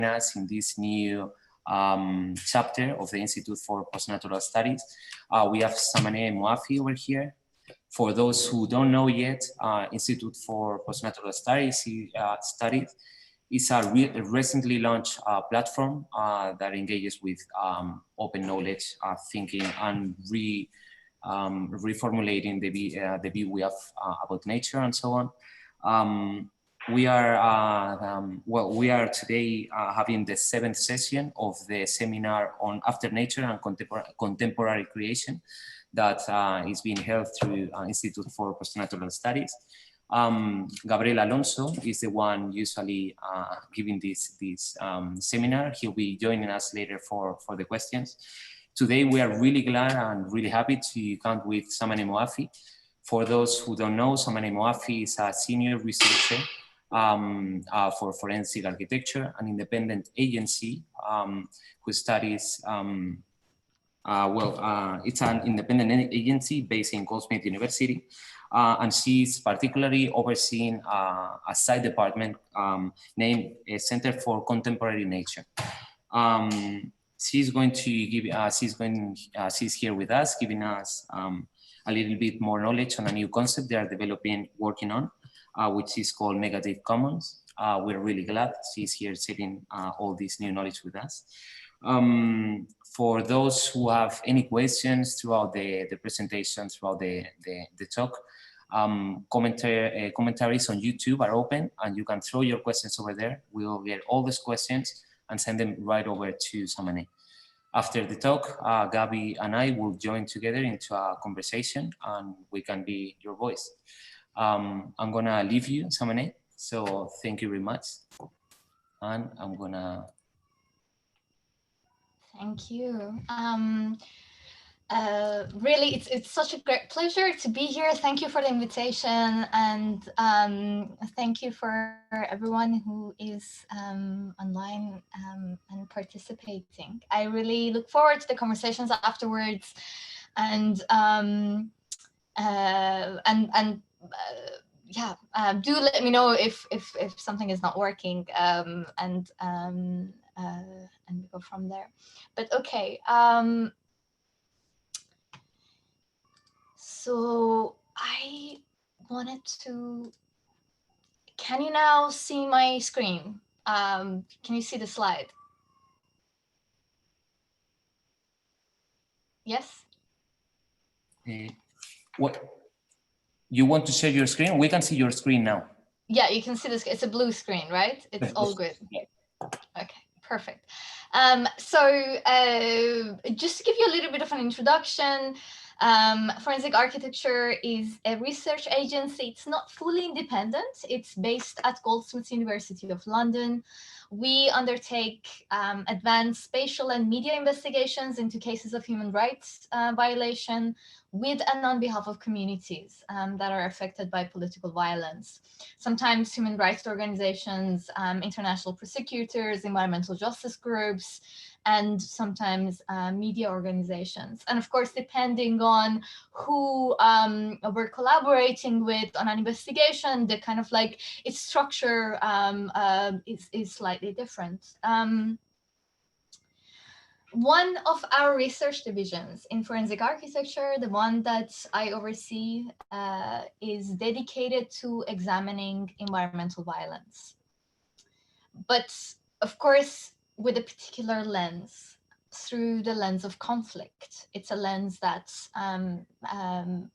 us in this new chapter of the Institute for Postnatural Studies. We have Samaneh and Moafi over here. For those who don't know yet, Institute for Postnatural Studies is a recently launched platform that engages with open knowledge thinking and reformulating the view we have about nature and so on. We are today having the 7th session of the seminar on After Nature and Contemporary Creation that is being held through Institute for Postnatural Studies. Gabriel Alonso is the one usually giving this seminar. He'll be joining us later for the questions. Today, we are really glad and really happy to count with Samaneh Moafi. For those who don't know, Samaneh Moafi is a senior researcher for forensic architecture, an independent agency who studies, it's an independent agency based in Goldsmith University. And she's particularly overseeing a side department named Center for Contemporary Nature. She's going to give, she's here with us, giving us a little bit more knowledge on a new concept they are developing, working on, which is called Negative Commons. We're really glad she's here sharing all this new knowledge with us. For those who have any questions throughout the presentation, throughout the talk, commentaries on YouTube are open and you can throw your questions over there. We'll get all these questions and send them right over to Samaneh. After the talk, Gabi and I will join together into a conversation and we can be your voice. I'm gonna leave you, Samaneh, so thank you very much. And I'm gonna... Thank you. Really, it's such a great pleasure to be here. Thank you for the invitation, and thank you for everyone who is online and participating. I really look forward to the conversations afterwards, and do let me know if something is not working, and we go from there. But okay. So I wanted to, can you now see my screen? Can you see the slide? Yes? What? You want to share your screen? We can see your screen now. Yeah, you can see this. It's a blue screen, right? It's all good. Yeah. Okay, perfect. So just to give you a little bit of an introduction, Forensic Architecture is a research agency. It's not fully independent. It's based at Goldsmiths University of London. We undertake advanced spatial and media investigations into cases of human rights violation with and on behalf of communities that are affected by political violence. Sometimes human rights organizations, international prosecutors, environmental justice groups, and sometimes media organizations. And of course, depending on who we're collaborating with on an investigation, the kind of like its structure is slightly different. One of our research divisions in forensic architecture, the one that I oversee, is dedicated to examining environmental violence. But of course, with a particular lens, through the lens of conflict. It's a lens that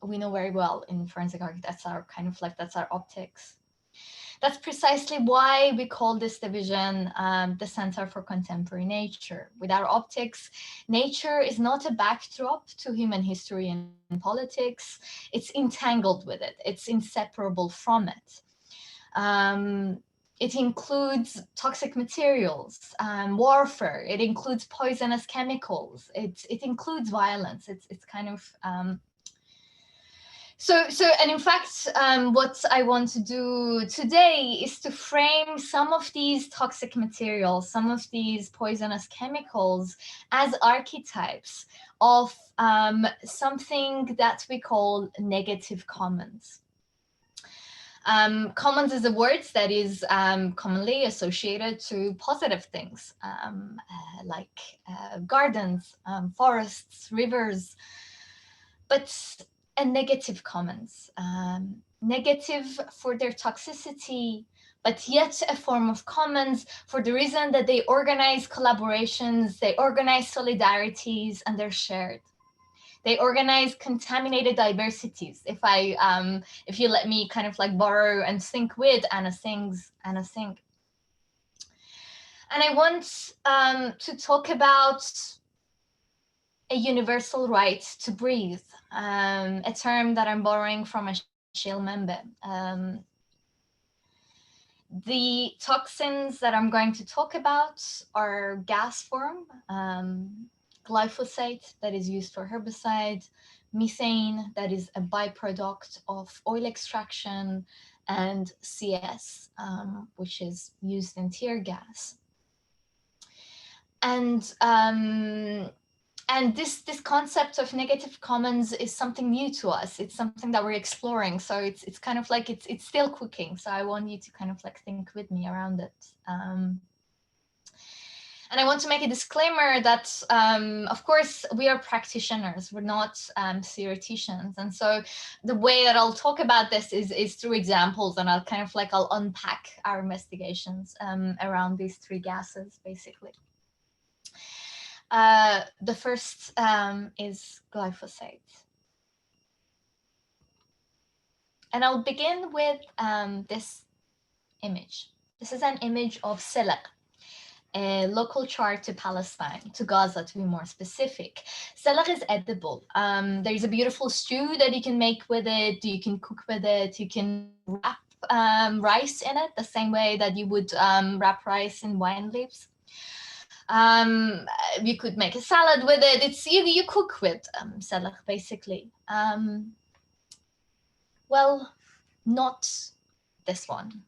we know very well in forensic architecture. That's our kind of like, that's our optics. That's precisely why we call this division the Center for Contemporary Nature. With our optics, nature is not a backdrop to human history and politics. It's entangled with it. It's inseparable from it. It includes toxic materials, warfare. It includes poisonous chemicals. It includes violence. It's kind of and in fact, what I want to do today is to frame some of these toxic materials, some of these poisonous chemicals as archetypes of something that we call negative commons. Commons is a word that is commonly associated to positive things, like gardens, forests, rivers, but a negative commons, negative for their toxicity, but yet a form of commons for the reason that they organize collaborations, they organize solidarities, and they're shared. They organize contaminated diversities. If you let me kind of like borrow and think with Anna Singh's Anna Singh. And I want to talk about a universal right to breathe, a term that I'm borrowing from a Shale member. The toxins that I'm going to talk about are gas form, glyphosate that is used for herbicide, methane that is a byproduct of oil extraction, and CS, which is used in tear gas. And this concept of negative commons is something new to us. It's something that we're exploring. So it's kind of like it's still cooking. So I want you to kind of like think with me around it. And I want to make a disclaimer that, of course, we are practitioners. We're not theoreticians. And so the way that I'll talk about this is through examples, and I'll unpack our investigations around these three gases, basically. The first is glyphosate. And I'll begin with this image. This is an image of Selak, a local chart to Palestine, to Gaza to be more specific. Selak is edible. There's a beautiful stew that you can make with it. You can cook with it. You can wrap rice in it the same way that you would wrap rice in wine leaves. You could make a salad with it. It's you cook with selak, basically. Well, not this one.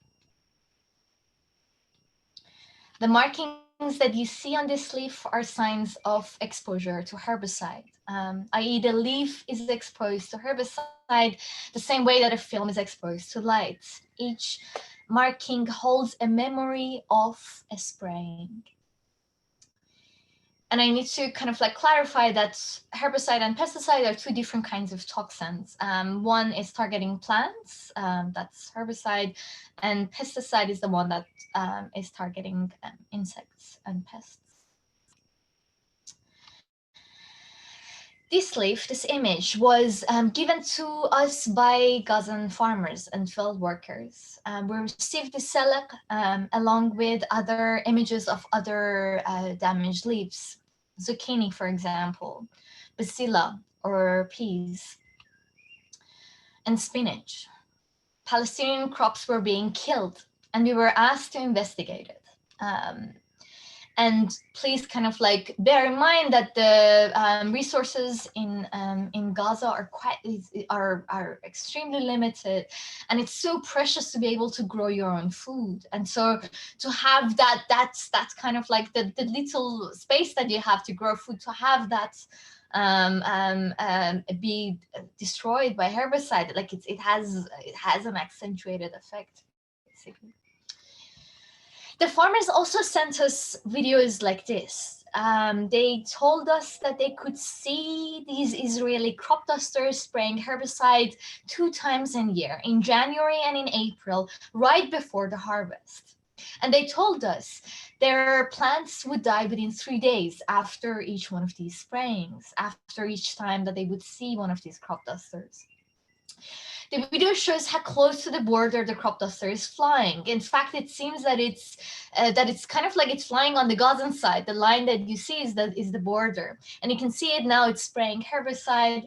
The markings that you see on this leaf are signs of exposure to herbicide, i.e. the leaf is exposed to herbicide the same way that a film is exposed to light. Each marking holds a memory of a spraying. And I need to kind of like clarify that herbicide and pesticide are two different kinds of toxins. One is targeting plants, that's herbicide, and pesticide is the one that is targeting insects and pests. This leaf, this image, was given to us by Gazan farmers and field workers. We received the selak along with other images of other damaged leaves. Zucchini, for example, basila or peas, and spinach. Palestinian crops were being killed, and we were asked to investigate it. And please kind of like bear in mind that the resources in Gaza are extremely limited, and it's so precious to be able to grow your own food. And so to have that's kind of like the little space that you have to grow food, to have that be destroyed by herbicide, like it has an accentuated effect, basically. The farmers also sent us videos like this. They told us that they could see these Israeli crop dusters spraying herbicide 2 times a year, in January and in April, right before the harvest. And they told us their plants would die within 3 days after each one of these sprayings, after each time that they would see one of these crop dusters. The video shows how close to the border the crop duster is flying. In fact, it seems that it's kind of like it's flying on the Gazan side. The line that you see is the border, and you can see it now. It's spraying herbicide,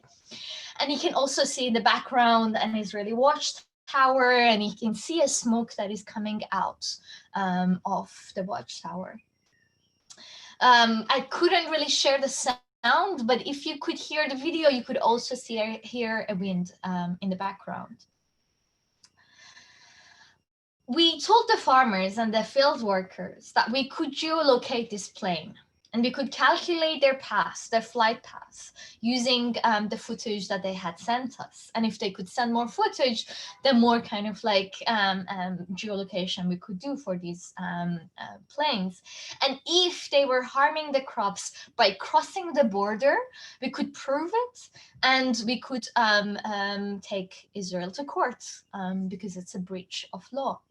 and you can also see in the background an Israeli watchtower, and you can see a smoke that is coming out of the watchtower. I couldn't really share the sound, but if you could hear the video, you could also hear a wind in the background. We told the farmers and the field workers that we could geolocate this plane. And we could calculate their paths, their flight paths, using the footage that they had sent us. And if they could send more footage, the more kind of like geolocation we could do for these planes. And if they were harming the crops by crossing the border, we could prove it, and we could take Israel to court because it's a breach of law.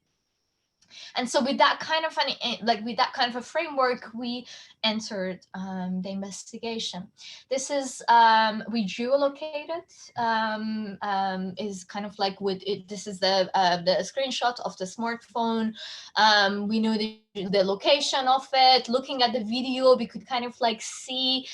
And so with that kind of a framework, we entered the investigation. This is we geolocated is kind of like with it. This is the screenshot of the smartphone. We knew the location of it. Looking at the video, we could kind of like see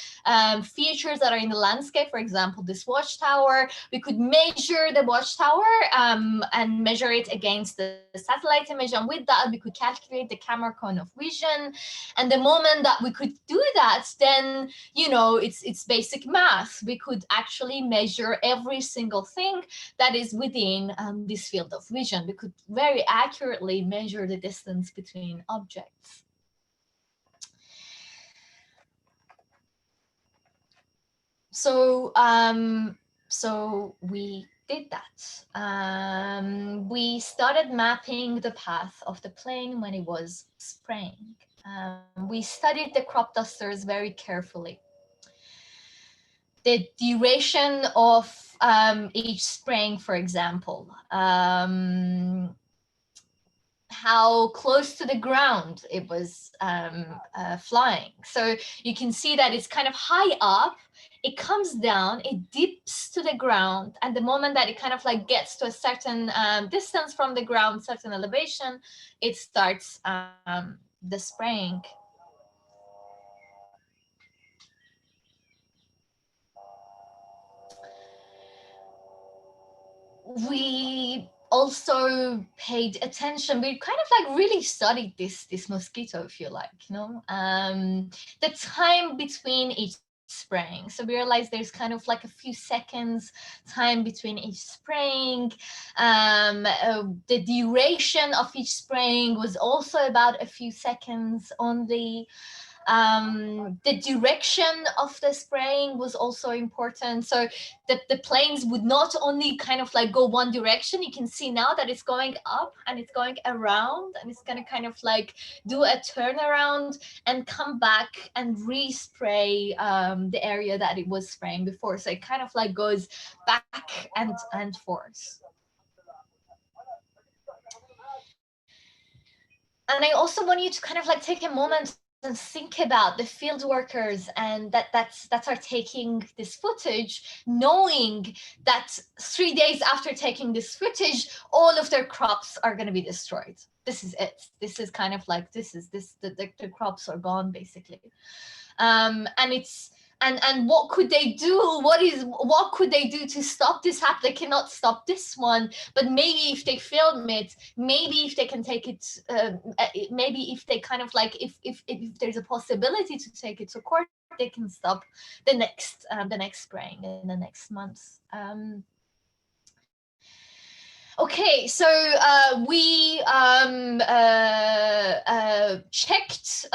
features that are in the landscape. For example, this watchtower. We could measure the watchtower and measure it against the satellite image, and with that we could calculate the camera cone of vision. And the moment that we could do that, then it's basic math. We could actually measure every single thing that is within this field of vision. We could very accurately measure the distance between objects. So we did that. We started mapping the path of the plane when it was spraying. We studied the crop dusters very carefully. The duration of each spraying, for example, how close to the ground it was flying. So you can see that it's kind of high up, it comes down, it dips to the ground, and the moment that it kind of like gets to a certain distance from the ground, certain elevation, it starts the spraying. We also paid attention. We kind of like really studied this mosquito, if you like, the time between each spraying. So we realized there's kind of like a few seconds time between each spraying. The duration of each spraying was also about a few seconds only. The direction of the spraying was also important. So the planes would not only kind of like go one direction. You can see now that it's going up and it's going around, and it's going to kind of like do a turnaround and come back and respray the area that it was spraying before. So it kind of like goes back and forth. And I also want you to kind of like take a moment and think about the field workers and that are taking this footage, knowing that 3 days after taking this footage, all of their crops are going to be destroyed. This is it. This is kind of like the crops are gone basically. And it's and what could they do? What could they do to stop this happening? They cannot stop this one, but maybe if they film it, maybe if they can take it, maybe if they kind of like if there's a possibility to take it to court, they can stop the next spraying in the next months. Okay, so we checked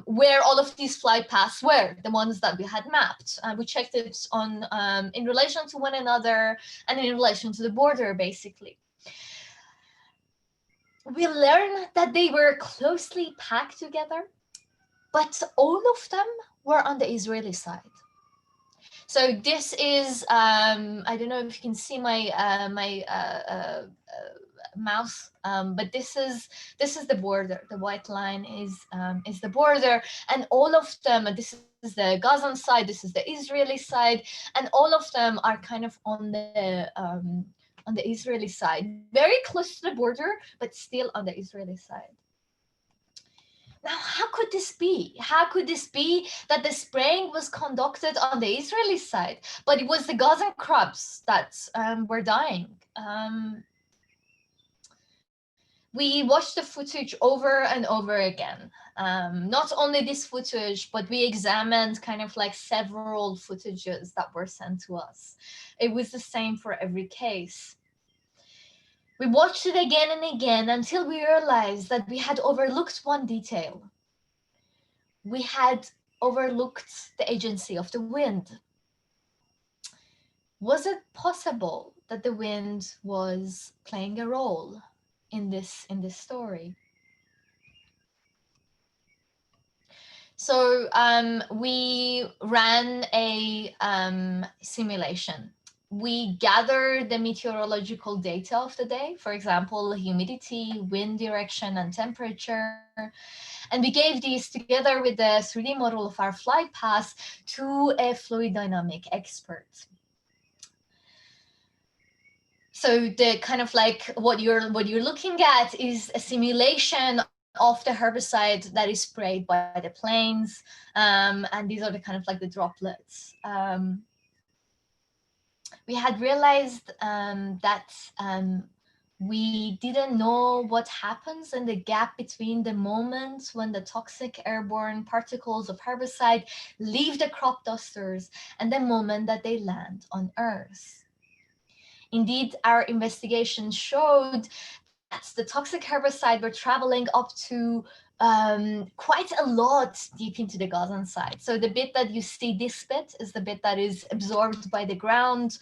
where all of these flight paths were, the ones that we had mapped. We checked it on in relation to one another and in relation to the border, basically. We learned that they were closely packed together, but all of them were on the Israeli side. So this is, I don't know if you can see my mouse, but this is the border. The white line is the border, and all of them. This is the Gazan side. This is the Israeli side, and all of them are kind of on the Israeli side, very close to the border, but still on the Israeli side. Now, how could this be? How could this be that the spraying was conducted on the Israeli side, but it was the Gazan crops that were dying? We watched the footage over and over again. Not only this footage, but we examined kind of like several footages that were sent to us. It was the same for every case. We watched it again and again until we realized that we had overlooked one detail. We had overlooked the agency of the wind. Was it possible that the wind was playing a role in this story? So we ran a simulation. We gathered the meteorological data of the day, for example, humidity, wind direction, and temperature. And we gave these together with the 3D model of our flight path to a fluid dynamic expert. So the kind of like what you're looking at is a simulation of the herbicide that is sprayed by the planes, and these are the kind of like the droplets. We had realized that we didn't know what happens in the gap between the moment when the toxic airborne particles of herbicide leave the crop dusters and the moment that they land on Earth. Indeed, our investigation showed that the toxic herbicide were traveling up to quite a lot deep into the Gazan side. So the bit that you see, this bit, is the bit that is absorbed by the ground.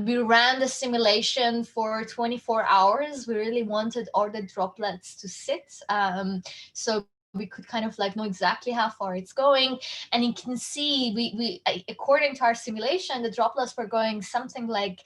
We ran the simulation for 24 hours. We really wanted all the droplets to sit. So we could kind of like know exactly how far it's going. And you can see, we according to our simulation, the droplets were going something like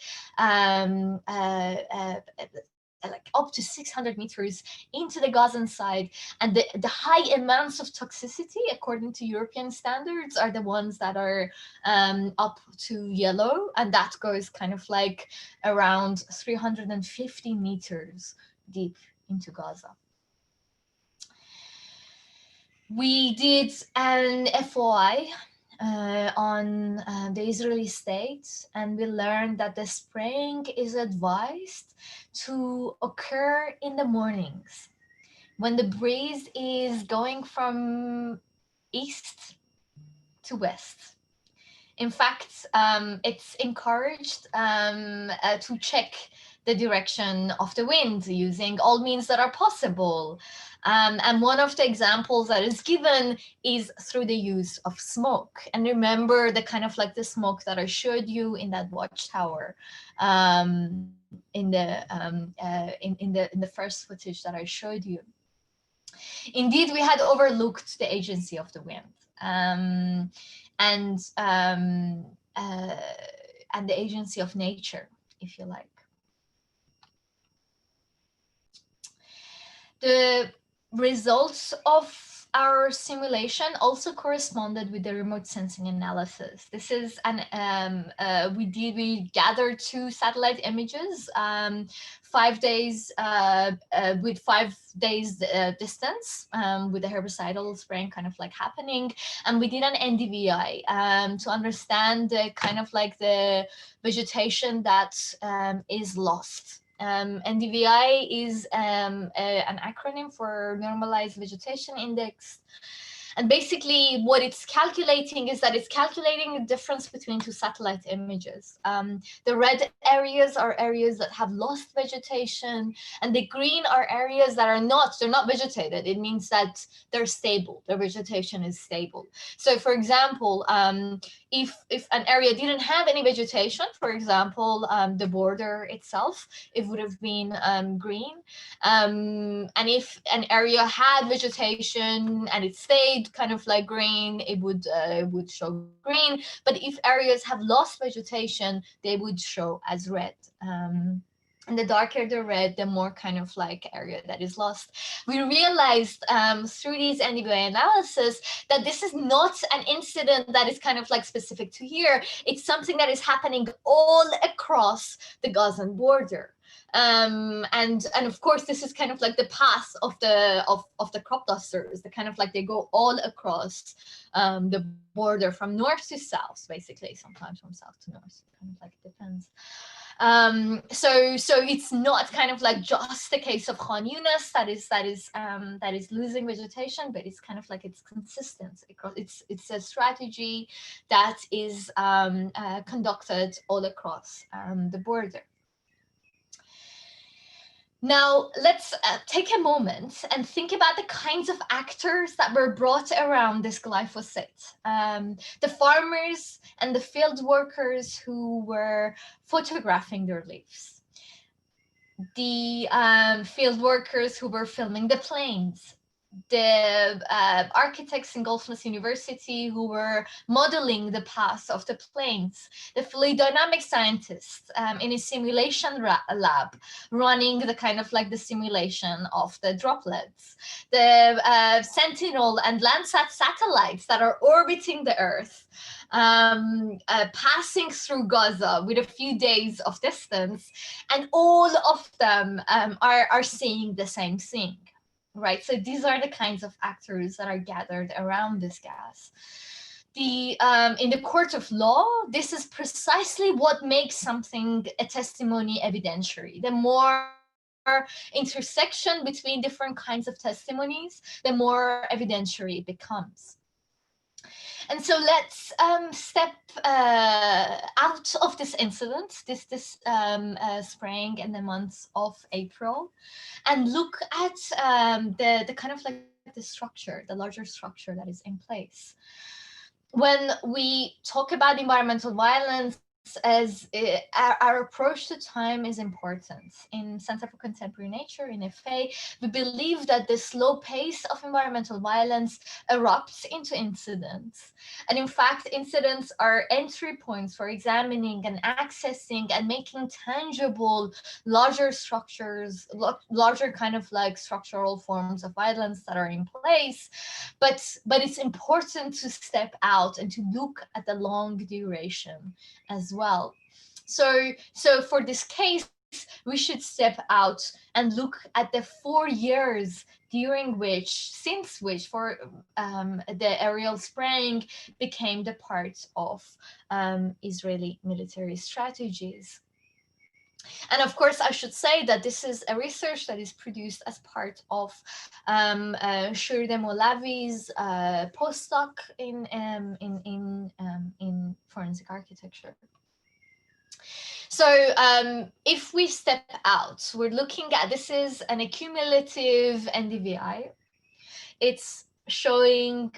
up to 600 meters into the Gazan side. And the high amounts of toxicity, according to European standards, are the ones that are up to yellow. And that goes kind of like around 350 meters deep into Gaza. We did an FOI on the Israeli state, and we learned that the spraying is advised to occur in the mornings when the breeze is going from east to west. In fact, it's encouraged to check the direction of the wind using all means that are possible. And one of the examples that is given is through the use of smoke. And remember the kind of like the smoke that I showed you in that watchtower in the first footage that I showed you. Indeed, we had overlooked the agency of the wind. And the agency of nature, if you like. The results of our simulation also corresponded with the remote sensing analysis. This is we gathered 2 satellite images, 5 days with 5 days distance, with the herbicidal spraying kind of like happening, and we did an NDVI to understand the kind of like the vegetation that is lost. NDVI is an acronym for Normalized Vegetation Index. And basically what it's calculating is that it's calculating the difference between 2 satellite images. The red areas are areas that have lost vegetation, and the green are areas that are they're not vegetated. It means that they're stable, their vegetation is stable. So for example, if an area didn't have any vegetation, for example, the border itself, it would have been green. And if an area had vegetation and it stayed kind of like green, it would show green. But if areas have lost vegetation, they would show as red. And the darker the red, the more kind of like area that is lost. We realized through these NDVI analysis that this is not an incident that is kind of like specific to here. It's something that is happening all across the Gazan border. And of course, this is kind of like the path of the crop dusters. The kind of like they go all across the border from north to south, basically. Sometimes from south to north. It kind of like depends. So it's not kind of like just the case of Khan Yunis that is losing vegetation, but it's kind of like it's consistent. It's a strategy that is conducted all across the border. Now, let's take a moment and think about the kinds of actors that were brought around this glyphosate. The farmers and the field workers who were photographing their leaves. The field workers who were filming the planes. The architects in Goldsmiths University who were modeling the path of the planes, the fluid dynamic scientists in a simulation lab running the kind of like the simulation of the droplets, the Sentinel and Landsat satellites that are orbiting the Earth, passing through Gaza with a few days of distance, and all of them are seeing the same thing. Right, so these are the kinds of actors that are gathered around this gas. In the court of law, this is precisely what makes something a testimony evidentiary. The more intersection between different kinds of testimonies, the more evidentiary it becomes. And so let's step out of this incident, this spring in the month of April, and look at the kind of like the structure, the larger structure that is in place. When we talk about environmental violence, as our approach to time is important. In Center for Contemporary Nature, in FA, we believe that the slow pace of environmental violence erupts into incidents. And in fact, incidents are entry points for examining and accessing and making tangible larger structures, larger kind of like structural forms of violence that are in place. But it's important to step out and to look at the long duration as well. So for this case, we should step out and look at the 4 years since which for the aerial spraying became the part of Israeli military strategies. And of course, I should say that this is a research that is produced as part of Shirde Moafi's postdoc in forensic architecture. So if we step out, we're looking at, this is an accumulative NDVI. It's showing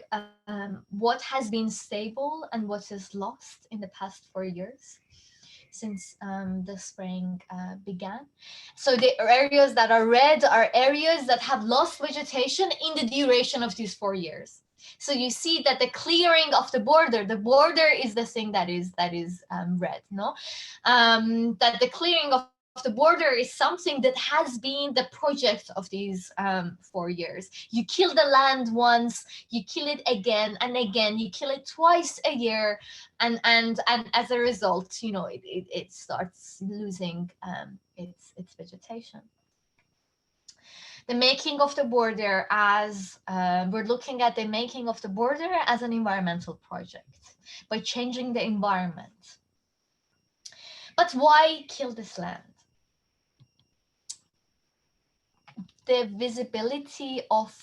what has been stable and what is lost in the past 4 years since the spraying began. So the areas that are red are areas that have lost vegetation in the duration of these 4 years. So you see that the clearing of the border is the thing that is red, no? That the clearing of the border is something that has been the project of these 4 years. You kill the land once, you kill it again and again, you kill it twice a year, and as a result, you know, it starts losing its vegetation. The making of the border as, we're looking at the making of the border as an environmental project by changing the environment. But why kill this land? The visibility of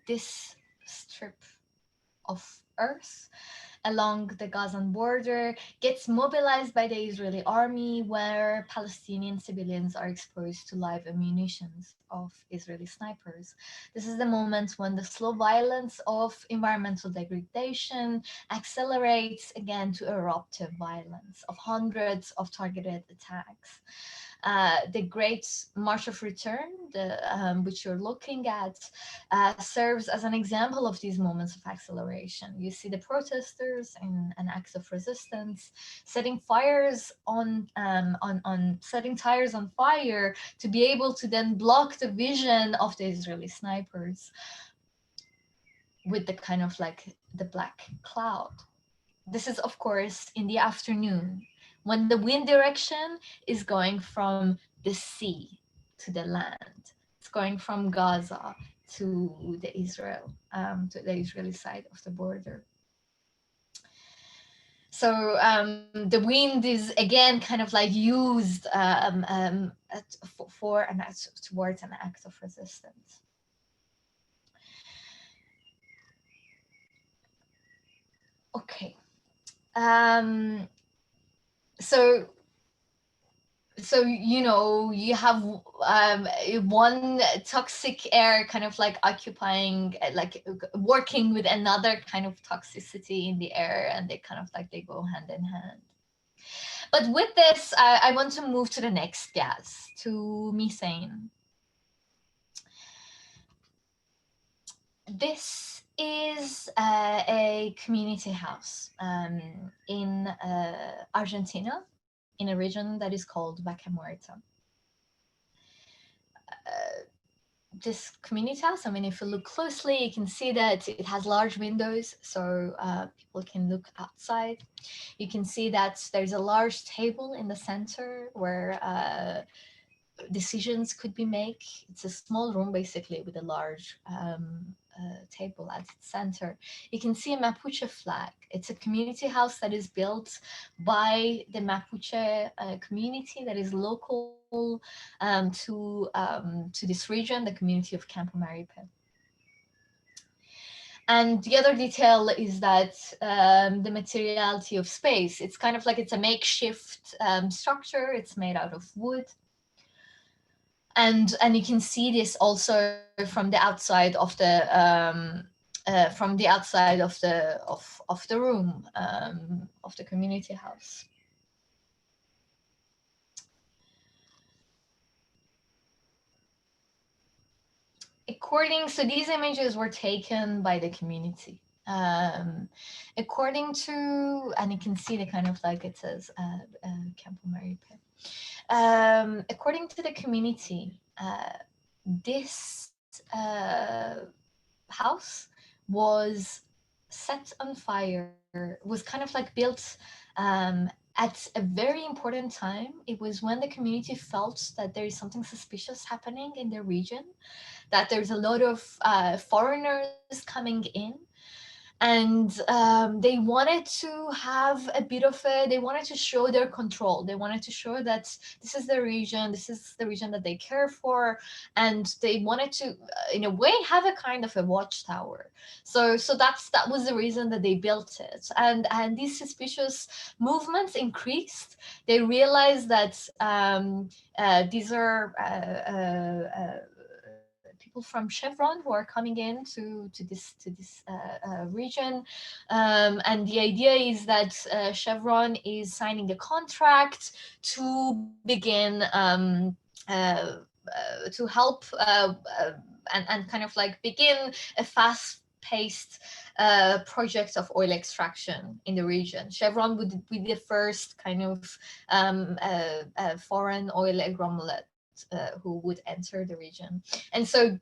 this strip of earth along the Gaza border gets mobilized by the Israeli army, where Palestinian civilians are exposed to live ammunition of Israeli snipers. This is the moment when the slow violence of environmental degradation accelerates again to eruptive violence of hundreds of targeted attacks. The Great March of Return, which you're looking at, serves as an example of these moments of acceleration. You see the protesters in an act of resistance, setting fires setting tires on fire to be able to then block the vision of the Israeli snipers with the kind of like the black cloud. This is, of course, in the afternoon, when the wind direction is going from the sea to the land. It's going from Gaza to the Israeli side of the border. So the wind is again kind of like used for an act, towards an act of resistance. Okay. So you know, you have one toxic air kind of like occupying, like working with another kind of toxicity in the air, and they kind of like they go hand in hand. But with this, I want to move to the next gas, to methane. This is a community house in Argentina, in a region that is called Vaca Muerta. This community house, I mean, if you look closely, you can see that it has large windows, so people can look outside. You can see that there's a large table in the center where decisions could be made. It's a small room, basically, with a large table at its center. You can see a Mapuche flag. It's a community house that is built by the Mapuche community that is local to this region, the community of Campo Maripe. And the other detail is that the materiality of space, it's kind of like it's a makeshift structure. It's made out of wood. And you can see this also from the outside of the room of the community house. So these images were taken by the community. According to, and you can see the kind of like it says Campo Maripe. According to the community, this house was set on fire, was kind of like built at a very important time. It was when the community felt that there is something suspicious happening in the region, that there's a lot of foreigners coming in. And they wanted to have a bit of they wanted to show their control. They wanted to show that this is the region that they care for. And they wanted to, in a way, have a kind of a watchtower. So that was the reason that they built it. And these suspicious movements increased. They realized that these are people from Chevron who are coming in to this region, and the idea is that Chevron is signing a contract to begin to help and kind of like begin a fast-paced project of oil extraction in the region. Chevron would be the first kind of foreign oil agglomerate who would enter the region. And so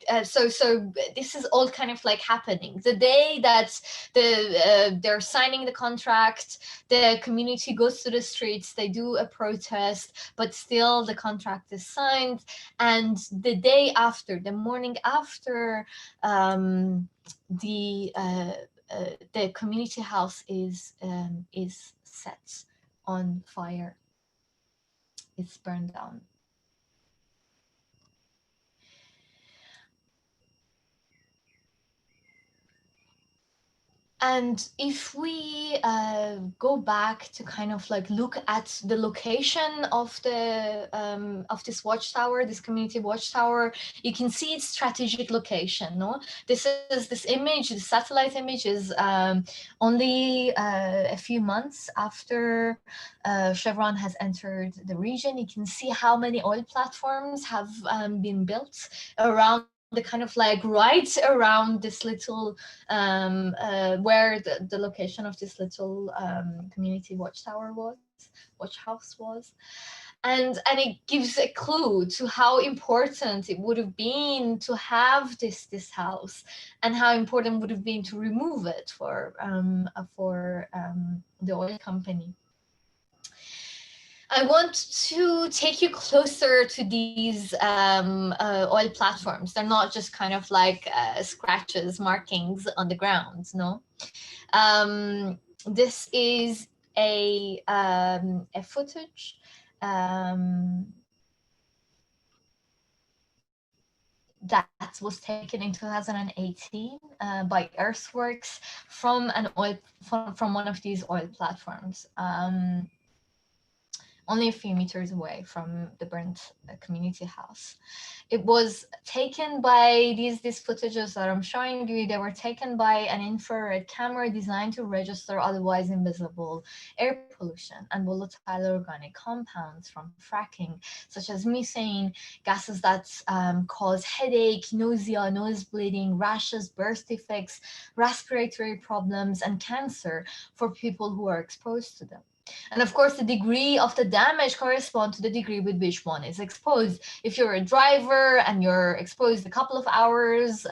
this is all kind of like happening. The day that they're signing the contract, the community goes to the streets, they do a protest, but still the contract is signed. And the day after, the morning after, the community house is set on fire. It's burned down. And if we go back to kind of like look at the location of the of this watchtower, this community watchtower, you can see its strategic location. No, this image, the satellite image, is only a few months after Chevron has entered the region. You can see how many oil platforms have been built around the kind of like right around this little where the location of this little community watch house was, and it gives a clue to how important it would have been to have this house, and how important would have been to remove it for the oil company. I want to take you closer to these oil platforms. They're not just kind of like scratches, markings on the ground, no? This is a footage that was taken in 2018 by Earthworks from one of these oil platforms. only a few meters away from the burnt community house. It was taken by these footages that I'm showing you. They were taken by an infrared camera designed to register otherwise invisible air pollution and volatile organic compounds from fracking, such as methane, gases that cause headache, nausea, nose bleeding, rashes, birth defects, respiratory problems, and cancer for people who are exposed to them. And of course, the degree of the damage corresponds to the degree with which one is exposed. If you're a driver and you're exposed a couple of hours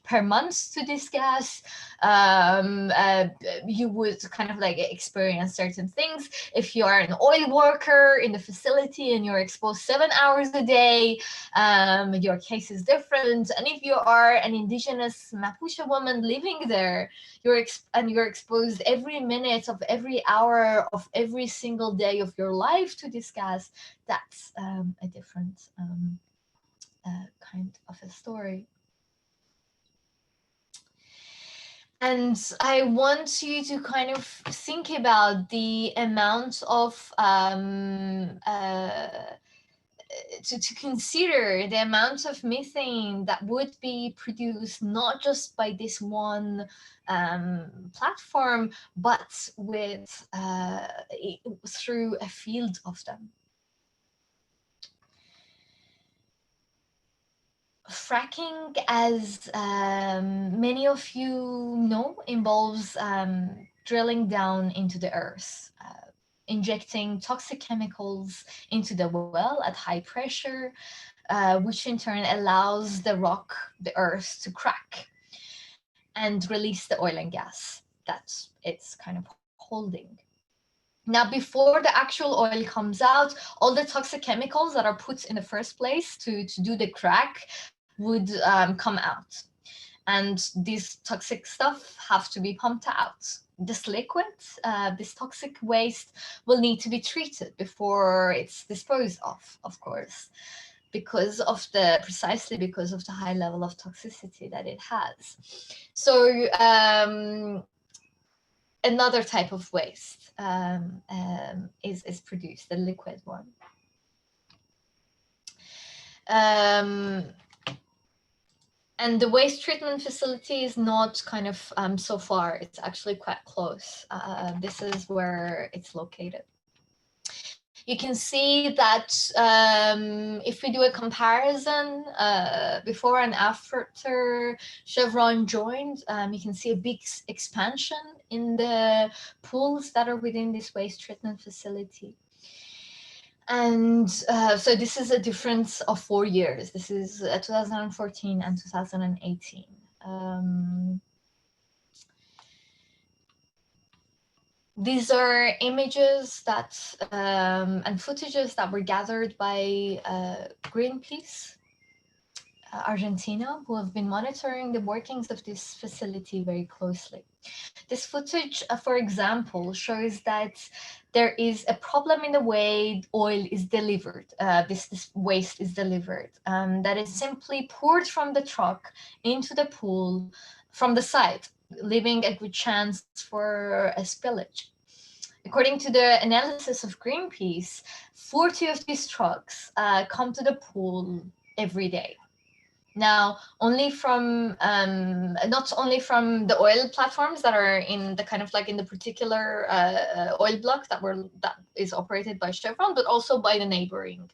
per month to this gas, you would kind of like experience certain things. If you are an oil worker in the facility and you're exposed 7 hours a day, your case is different. And if you are an indigenous Mapuche woman living there, you're exposed every minute of every hour of every single day of your life to this gas, that's a different kind of a story. And I want you to kind of think about the amount of to consider the amount of methane that would be produced not just by this one platform, but with through a field of them. Fracking, as many of you know, involves drilling down into the earth, injecting toxic chemicals into the well at high pressure, which in turn allows the rock, the earth, to crack and release the oil and gas that it's kind of holding. Now, before the actual oil comes out, all the toxic chemicals that are put in the first place to do the crack would come out. And this toxic stuff have to be pumped out. This liquid, this toxic waste, will need to be treated before it's disposed of course, precisely because of the high level of toxicity that it has. So another type of waste is produced, the liquid one. And the waste treatment facility is not kind of so far, it's actually quite close. This is where it's located. You can see that if we do a comparison before and after Chevron joined, you can see a big expansion in the pools that are within this waste treatment facility. And so this is a difference of 4 years. This is 2014 and 2018. These are images that and footages that were gathered by Greenpeace Argentina, who have been monitoring the workings of this facility very closely. This footage, for example, shows that there is a problem in the way oil is delivered, this waste is delivered, that is simply poured from the truck into the pool from the side, leaving a good chance for a spillage. According to the analysis of Greenpeace, 40 of these trucks come to the pool every day. Now, only from not only from the oil platforms that are in the kind of like in the particular oil block that is operated by Chevron, but also by the neighboring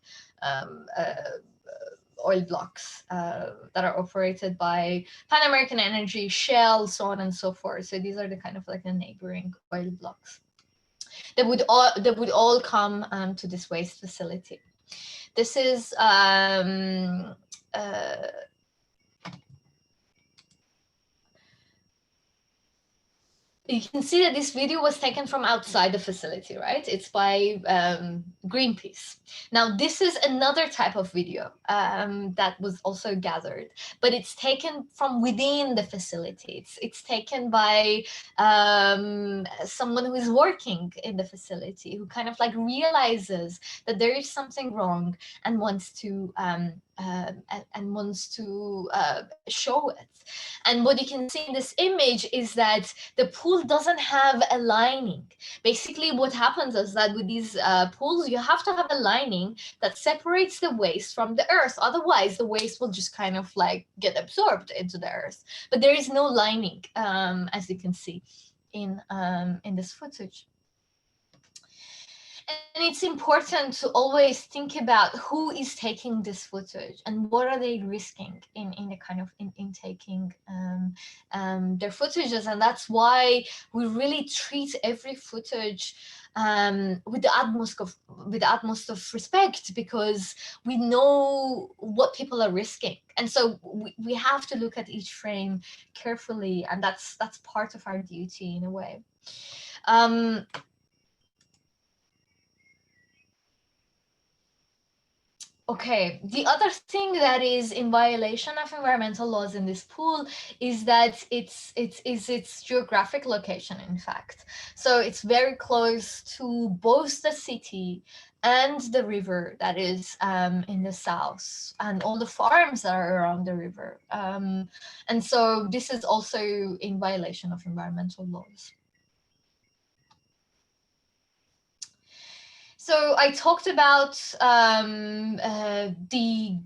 oil blocks that are operated by Pan American Energy, Shell, so on and so forth. So these are the kind of like the neighboring oil blocks. They would all come to this waste facility. This is you can see that this video was taken from outside the facility, right? It's by Greenpeace. Now, this is another type of video that was also gathered, but it's taken from within the facility. It's taken by someone who is working in the facility, who kind of like realizes that there is something wrong and wants to and wants to show it. And what you can see in this image is that the pool doesn't have a lining. Basically, what happens is that with these pools, you have to have a lining that separates the waste from the earth. Otherwise, the waste will just kind of like get absorbed into the earth. But there is no lining, as you can see in this footage. And it's important to always think about who is taking this footage and what are they risking in the kind of in taking their footages. And that's why we really treat every footage with the utmost of respect, because we know what people are risking. And so we have to look at each frame carefully, and that's part of our duty in a way. Okay, the other thing that is in violation of environmental laws in this pool is that its geographic location, in fact. So it's very close to both the city and the river that is in the south, and all the farms that are around the river. And so this is also in violation of environmental laws. So I talked about the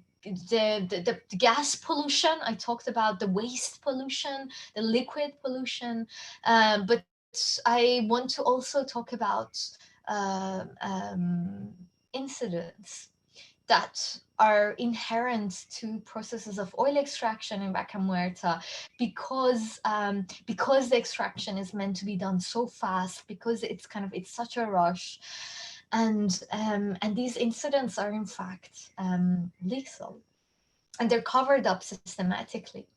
gas pollution. I talked about the waste pollution, the liquid pollution, but I want to also talk about incidents that are inherent to processes of oil extraction in Vaca Muerta, because the extraction is meant to be done so fast, because it's such a rush. And these incidents are in fact lethal, and they're covered up systematically.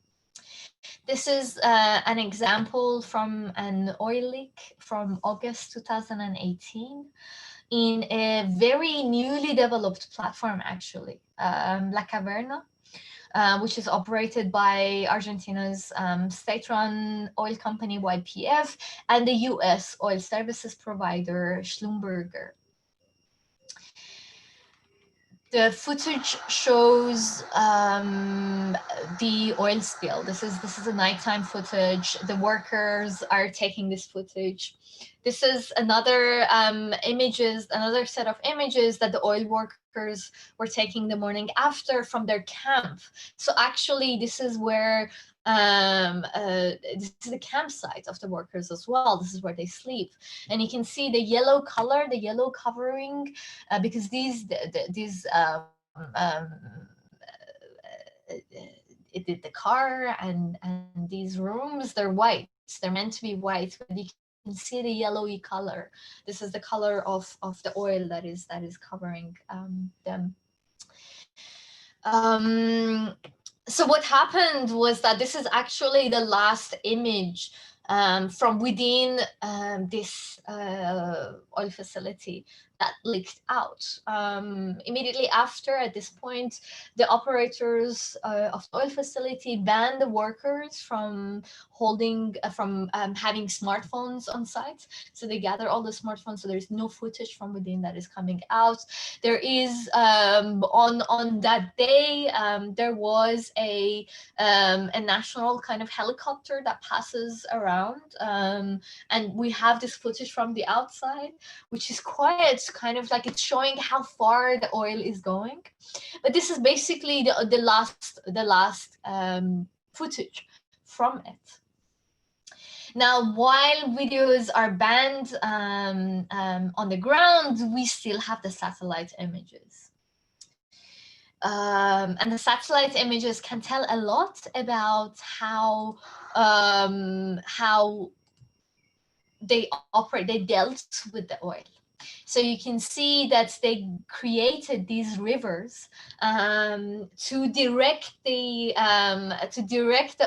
This is an example from an oil leak from August 2018 in a very newly developed platform, actually, La Caverna, which is operated by Argentina's state-run oil company YPF and the US oil services provider Schlumberger. The footage shows the oil spill. This is a nighttime footage. The workers are taking this footage. This is another set of images that the oil workers were taking the morning after from their camp. So actually, this is where this is the campsite of the workers as well. This is where they sleep, and you can see the yellow color, the yellow covering, because the car and these rooms, they're white. They're meant to be white, but you can see the yellowy color. This is the color of the oil that is covering them. So what happened was that this is actually the last image from within this oil facility that leaked out. Immediately after, at this point, the operators of the oil facility banned the workers from having smartphones on site. So they gather all the smartphones, so there's no footage from within that is coming out. There is on that day there was a national kind of helicopter that passes around, and we have this footage from the outside, which is quite kind of like it's showing how far the oil is going. But this is basically the last footage from it. Now, while videos are banned on the ground, we still have the satellite images. And the satellite images can tell a lot about how they dealt with the oil. So you can see that they created these rivers to direct the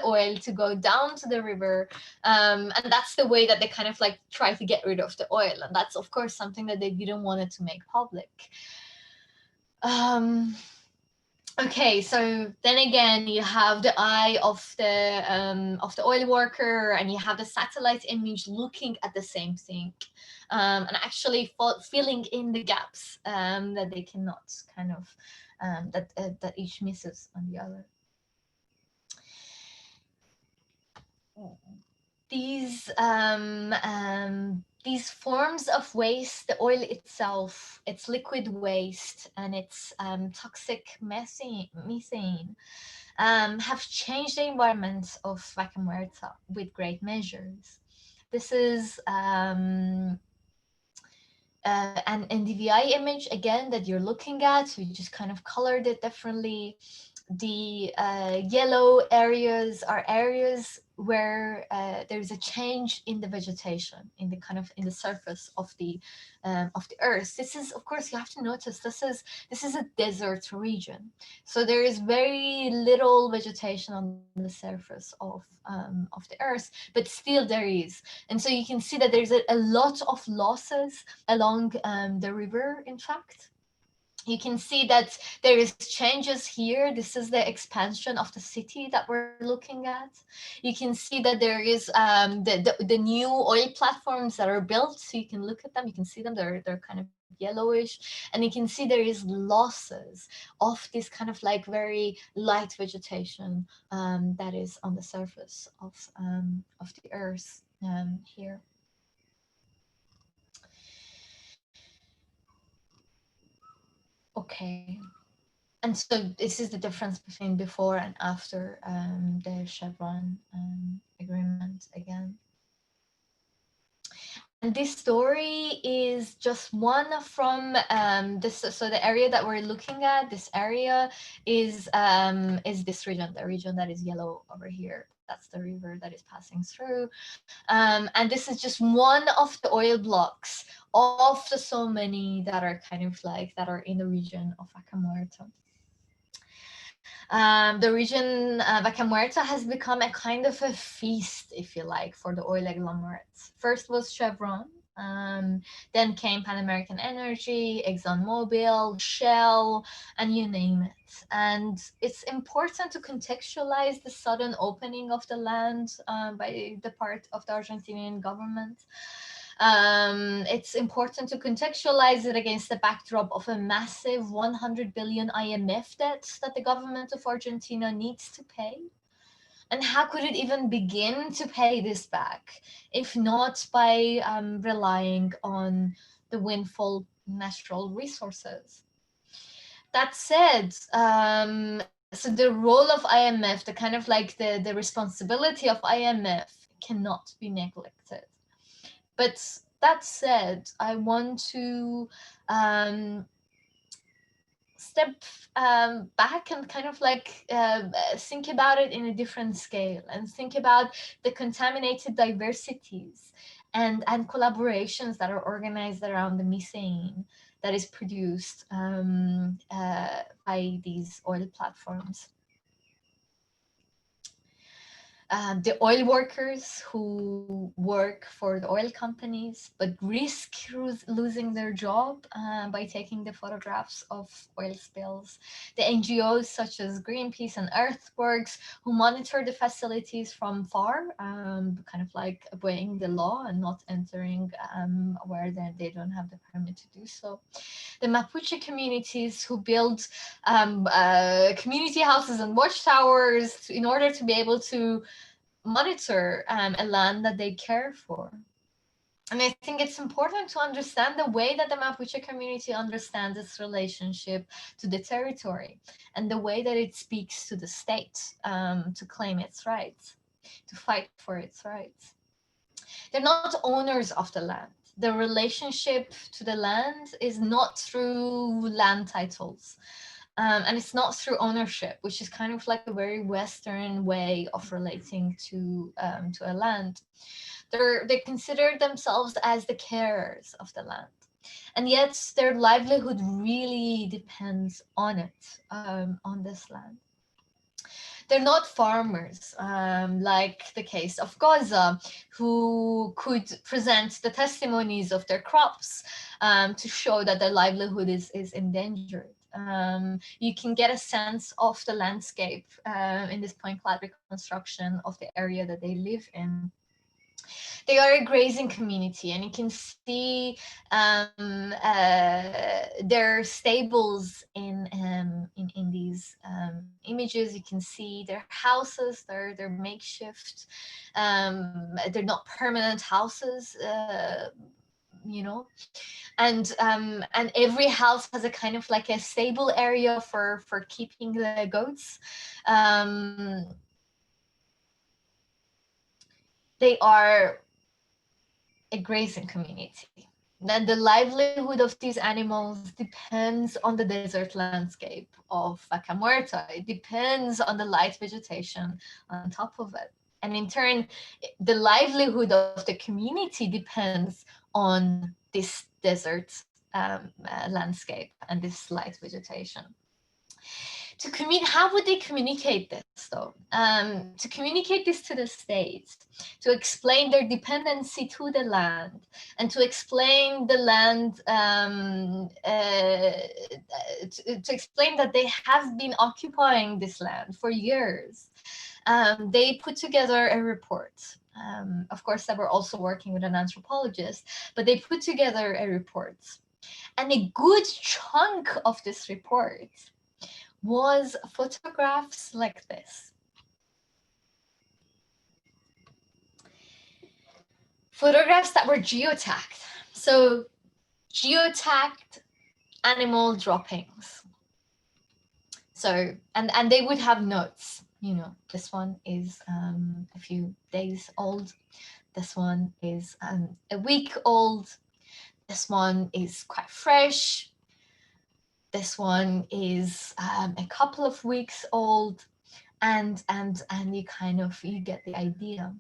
oil to go down to the river, and that's the way that they kind of like try to get rid of the oil. And that's of course something that they didn't want it to make public. Okay, so then again, you have the eye of the oil worker, and you have the satellite image looking at the same thing, and actually filling in the gaps that they cannot kind of that each misses on the other. These forms of waste, the oil itself, its liquid waste, and its toxic methane have changed the environment of Vaca Muerta with great measures. This is an NDVI image again that you're looking at. We just kind of colored it differently. The yellow areas are areas where there's a change in the vegetation, in the kind of in the surface of the earth. This is, of course, you have to notice this is a desert region, so there is very little vegetation on the surface of the earth, but still there is. And so you can see that there's a lot of losses along the river. In fact, you can see that there is changes here. This is the expansion of the city that we're looking at. You can see that there is the new oil platforms that are built. So you can look at them, you can see them, they're kind of yellowish. And you can see there is losses of this kind of like very light vegetation that is on the surface of the earth here. Okay. And so this is the difference between before and after the Chevron agreement again. And this story is just one from this. So the area that we're looking at, this area is this region, the region that is yellow over here. That's the river that is passing through. And this is just one of the oil blocks of the so many that are kind of like that are in the region of Vaca Muerta. The region Vaca Muerta has become a kind of a feast, if you like, for the oil agglomerates. First was Chevron, then came Pan American Energy, ExxonMobil, Shell, and you name it. And it's important to contextualize the sudden opening of the land by the part of the Argentinian government. It's important to contextualize it against the backdrop of a massive 100 billion IMF debt that the government of Argentina needs to pay. And how could it even begin to pay this back if not by relying on the windfall natural resources? That said, so the role of IMF, the kind of like the responsibility of IMF cannot be neglected. But that said, I want to step back and kind of like think about it in a different scale and think about the contaminated diversities and collaborations that are organized around the methane that is produced by these oil platforms. The oil workers who work for the oil companies but risk losing their job by taking the photographs of oil spills. The NGOs such as Greenpeace and Earthworks who monitor the facilities from far, kind of like obeying the law and not entering where they don't have the permit to do so. The Mapuche communities who build community houses and watchtowers in order to be able to monitor a land that they care for. And I think it's important to understand the way that the Mapuche community understands its relationship to the territory and the way that it speaks to the state to claim its rights, to fight for its rights. They're not owners of the land. The relationship to the land is not through land titles. And it's not through ownership, which is kind of like a very Western way of relating to a land. They consider themselves as the carers of the land, and yet their livelihood really depends on it, on this land. They're not farmers, like the case of Gaza, who could present the testimonies of their crops to show that their livelihood is endangered. You can get a sense of the landscape in this point cloud reconstruction of the area that they live in. They are a grazing community, and you can see their stables in these images. You can see their houses. They're makeshift. They're not permanent houses, you know. And every house has a kind of like a stable area for keeping the goats. They are a grazing community. Then the livelihood of these animals depends on the desert landscape of Vaca Muerta. It depends on the light vegetation on top of it. And in turn, the livelihood of the community depends on this desert landscape and this light vegetation. How would they communicate this though? To communicate this to the state, to explain their dependency to the land, and to explain the land, to explain that they have been occupying this land for years. They put together a report. Of course, they were also working with an anthropologist, but they put together a report. And a good chunk of this report was photographs like this. Photographs that were geotagged. So geotagged animal droppings. So, and they would have notes, you know, this one is a few days old. This one is a week old. This one is quite fresh. This one is a couple of weeks old, and you get the idea.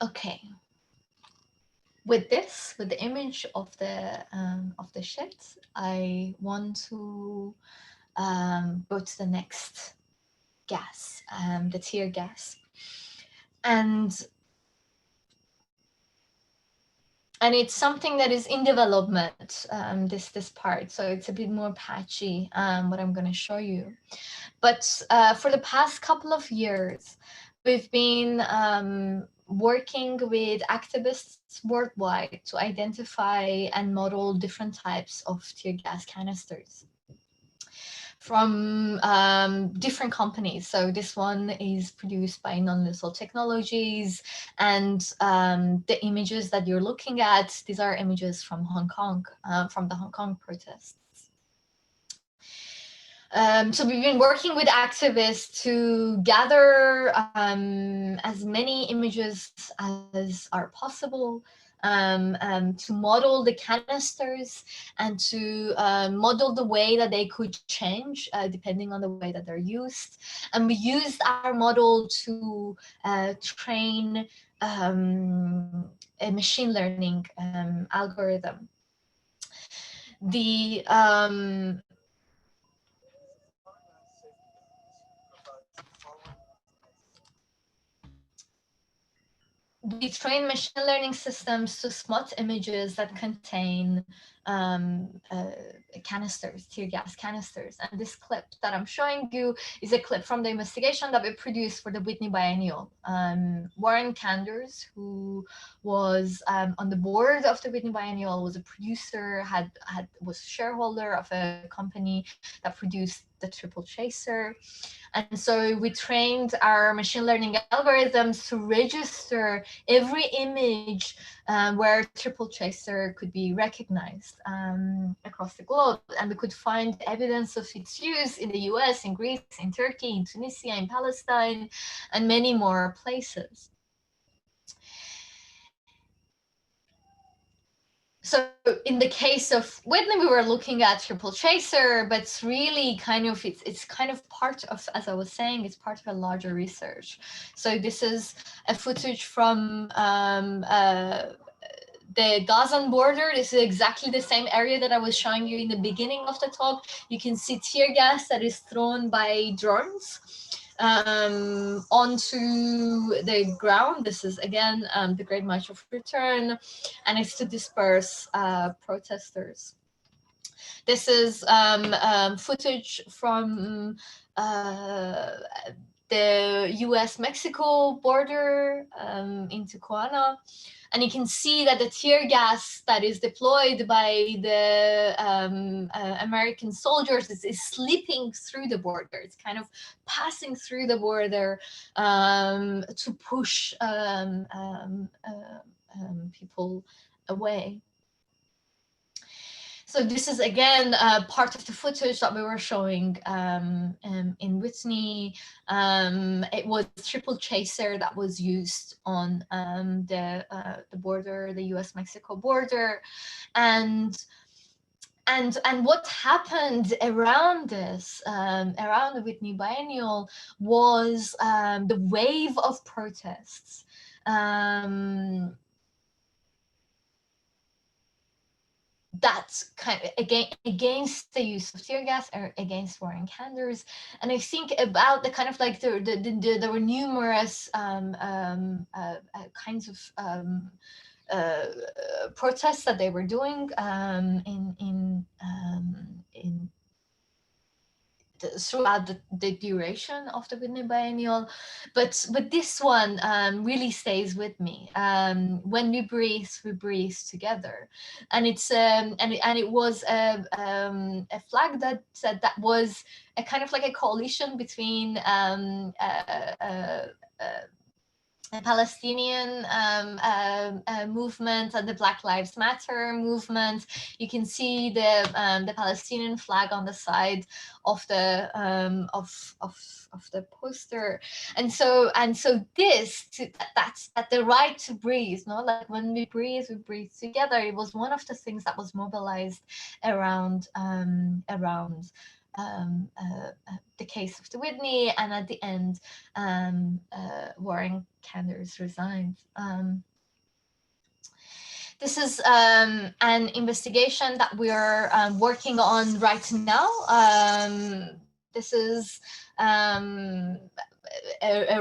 Okay. With the image of the sheds, I want to go to the next gas, the tear gas, and it's something that is in development, this part, so it's a bit more patchy, what I'm going to show you. But for the past couple of years, we've been working with activists worldwide to identify and model different types of tear gas canisters from different companies. So this one is produced by Non-Lethal Technologies, and the images that you're looking at, these are images from Hong Kong, from the Hong Kong protests. So we've been working with activists to gather as many images as are possible, to model the canisters and to model the way that they could change depending on the way that they're used. And we used our model to train a machine learning algorithm. We train machine learning systems to spot images that contain canisters, tear gas canisters. And this clip that I'm showing you is a clip from the investigation that we produced for the Whitney Biennial. Warren Kanders, who was on the board of the Whitney Biennial, was a producer, was shareholder of a company that produced the Triple Chaser. And so we trained our machine learning algorithms to register every image where Triple Chaser could be recognized across the globe. And we could find evidence of its use in the US, in Greece, in Turkey, in Tunisia, in Palestine, and many more places. So in the case of Whitney, we were looking at Triple Chaser, but it's really kind of, it's kind of part of, as I was saying, it's part of a larger research. So this is a footage from the Gaza border. This is exactly the same area that I was showing you in the beginning of the talk. You can see tear gas that is thrown by drones. onto the ground. This is again the Great March of Return, and it's to disperse protesters. This is footage from the US-Mexico border in Tijuana. And you can see that the tear gas that is deployed by the American soldiers is slipping through the border. It's kind of passing through the border to push people away. So this is again part of the footage that we were showing in Whitney. It was triple chaser that was used on the border, the U.S.-Mexico border, and what happened around this, around the Whitney Biennial, was the wave of protests. That's kind of against the use of tear gas or against wearing candles. And I think about the kind of like there were numerous kinds of protests that they were doing throughout the duration of the Whitney Biennial, but this one really stays with me. When we breathe together, and it's and it was a flag that was a kind of like a coalition between the Palestinian movement and the Black Lives Matter movement. You can see the Palestinian flag on the side of the poster, and so that's at the right to breathe. No, like when we breathe together. It was one of the things that was mobilized around the case of the Whitney, and at the end, Warren Canders resigned. This is an investigation that we are working on right now. This is a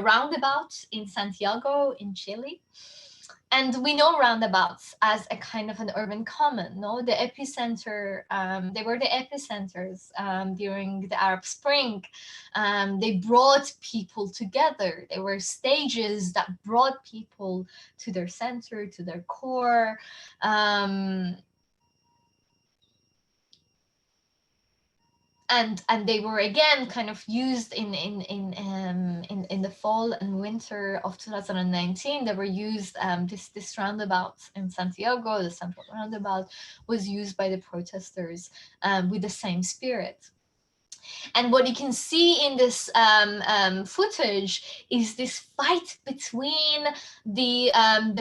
roundabout in Santiago, in Chile. And we know roundabouts as a kind of an urban common, no? The epicenter, they were the epicenters during the Arab Spring. They brought people together. They were stages that brought people to their center, to their core. And they were again kind of used in the fall and winter of 2019. They were used. This roundabout in Santiago, the central roundabout, was used by the protesters with the same spirit. And what you can see in this footage is this fight between the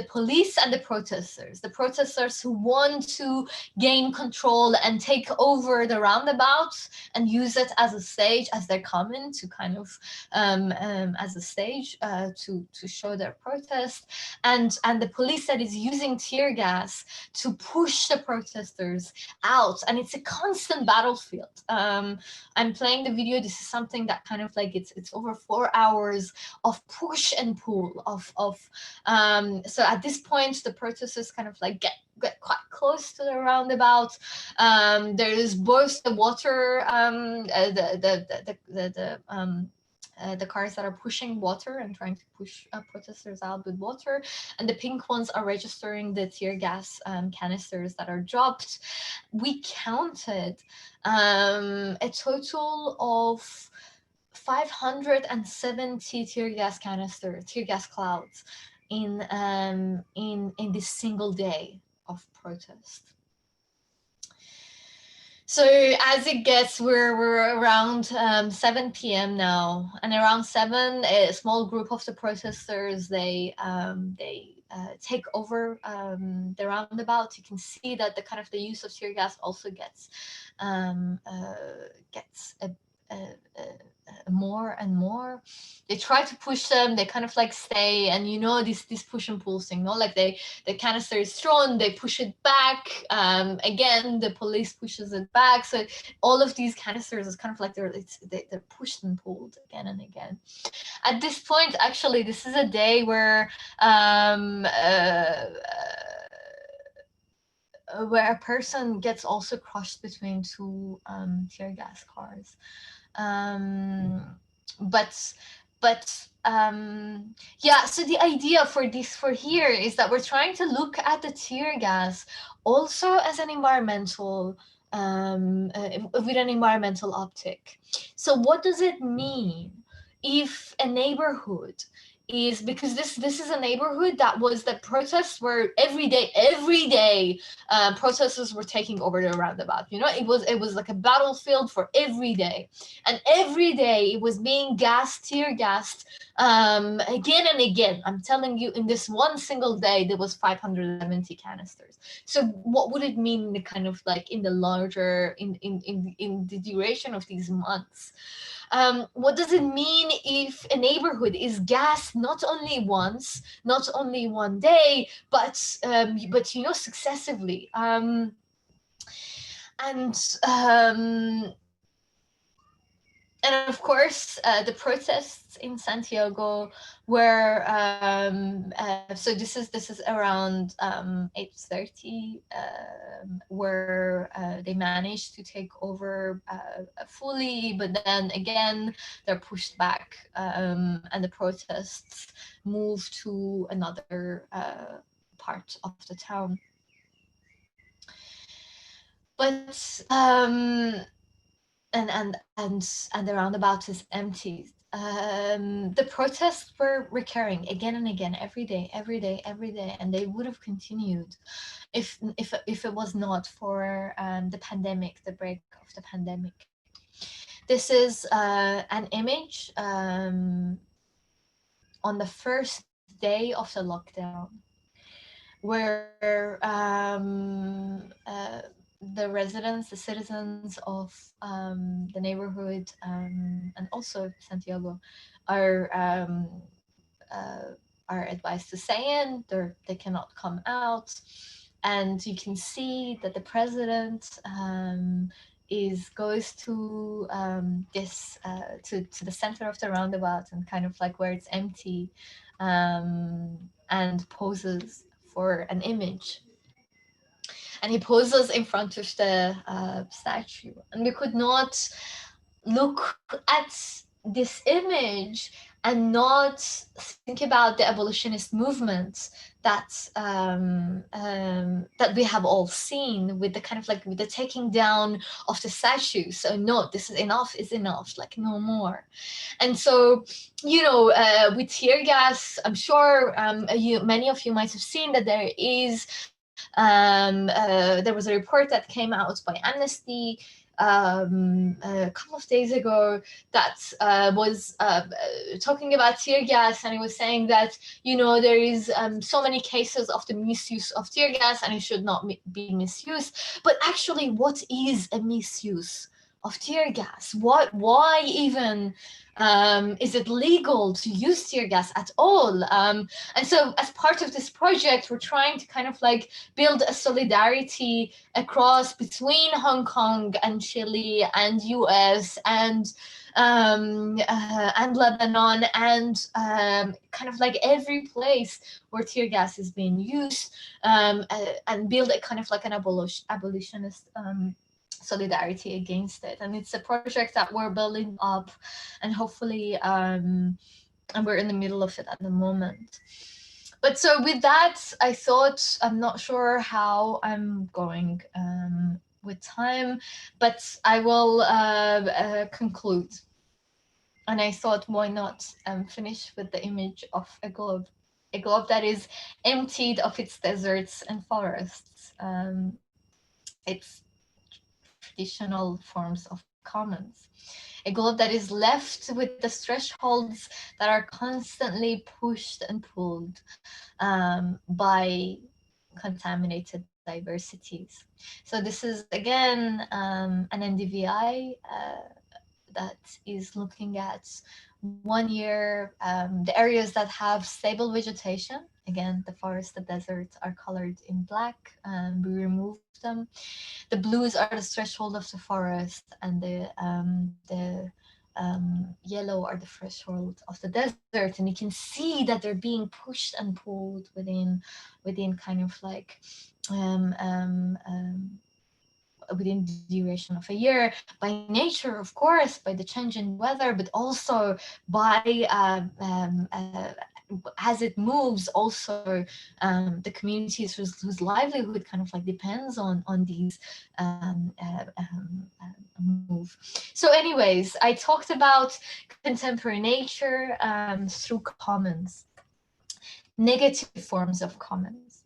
police and the protesters who want to gain control and take over the roundabout and use it as a stage, as they're coming to kind of as a stage to show their protest, and the police that is using tear gas to push the protesters out. And it's a constant battlefield. I'm playing the video. This is something that kind of like it's over 4 hours of push and pull so at this point the protesters kind of like get quite close to the roundabout. There is both the water, the cars that are pushing water and trying to push protesters out with water, and the pink ones are registering the tear gas canisters that are dropped. We counted a total of 570 tear gas clouds in this single day of protest. So as it gets, we're around 7 p.m. now, and around 7, a small group of the protesters they take over the roundabout. You can see that the kind of the use of tear gas also gets more and more. They try to push them, they kind of like stay, and you know, this push and pull thing, no? Like the canister is thrown, they push it back, again the police pushes it back. So all of these canisters is kind of like they're pushed and pulled again and again. At this point, actually, this is a day where a person gets also crushed between two tear gas cars. Yeah, so the idea for here is that we're trying to look at the tear gas also as an environmental with an environmental optic. So what does it mean if a neighborhood is, because this is a neighborhood that protests were every day protesters were taking over the roundabout. You know, it was like a battlefield for every day, and every day it was being tear gassed again and again. I'm telling you, in this one single day there was 570 canisters. So what would it mean in the kind of like in the larger in the duration of these months? What does it mean if a neighborhood is gassed not only once, not only one day, but you know, successively? And of course, the protests in Santiago were so this is around 8:30, where they managed to take over fully, but then again they're pushed back, and the protests move to another part of the town. But and the roundabout is empty. The protests were recurring again and again, every day, and they would have continued if it was not for the pandemic, the break of the pandemic. This is an image on the first day of the lockdown, where the residents, the citizens of the neighborhood, and also Santiago, are advised to stay in. They cannot come out, and you can see that the president goes to this to the center of the roundabout, and kind of like where it's empty, and poses for an image. And he poses in front of the statue, and we could not look at this image and not think about the abolitionist movement that we have all seen, with the kind of like with the taking down of the statue. So no, this is enough, like no more. And so, you know, with tear gas, I'm sure many of you might have seen that there was a report that came out by Amnesty a couple of days ago that was talking about tear gas, and it was saying that, you know, there is so many cases of the misuse of tear gas and it should not be misused. But actually, what is a misuse of tear gas? Why even is it legal to use tear gas at all? And so as part of this project, we're trying to kind of like build a solidarity across between Hong Kong and Chile and US and Lebanon, and kind of like every place where tear gas is being used, and build a kind of like an abolitionist solidarity against it. And it's a project that we're building up, and hopefully and we're in the middle of it at the moment. But so with that, I thought, I'm not sure how I'm going with time, but I will conclude. And I thought, why not finish with the image of a globe that is emptied of its deserts and forests, its traditional forms of commons. A globe that is left with the thresholds that are constantly pushed and pulled by contaminated diversities. So this is again an NDVI that is looking at 1 year, the areas that have stable vegetation. Again, the forests, the deserts are colored in black. We removed them. The blues are the threshold of the forest, and the yellow are the threshold of the desert. And you can see that they're being pushed and pulled within kind of like within the duration of a year, by nature, of course, by the change in weather, but also by as it moves, also the communities whose livelihood kind of like depends on these move. So anyways, I talked about contemporary nature through commons, negative forms of commons,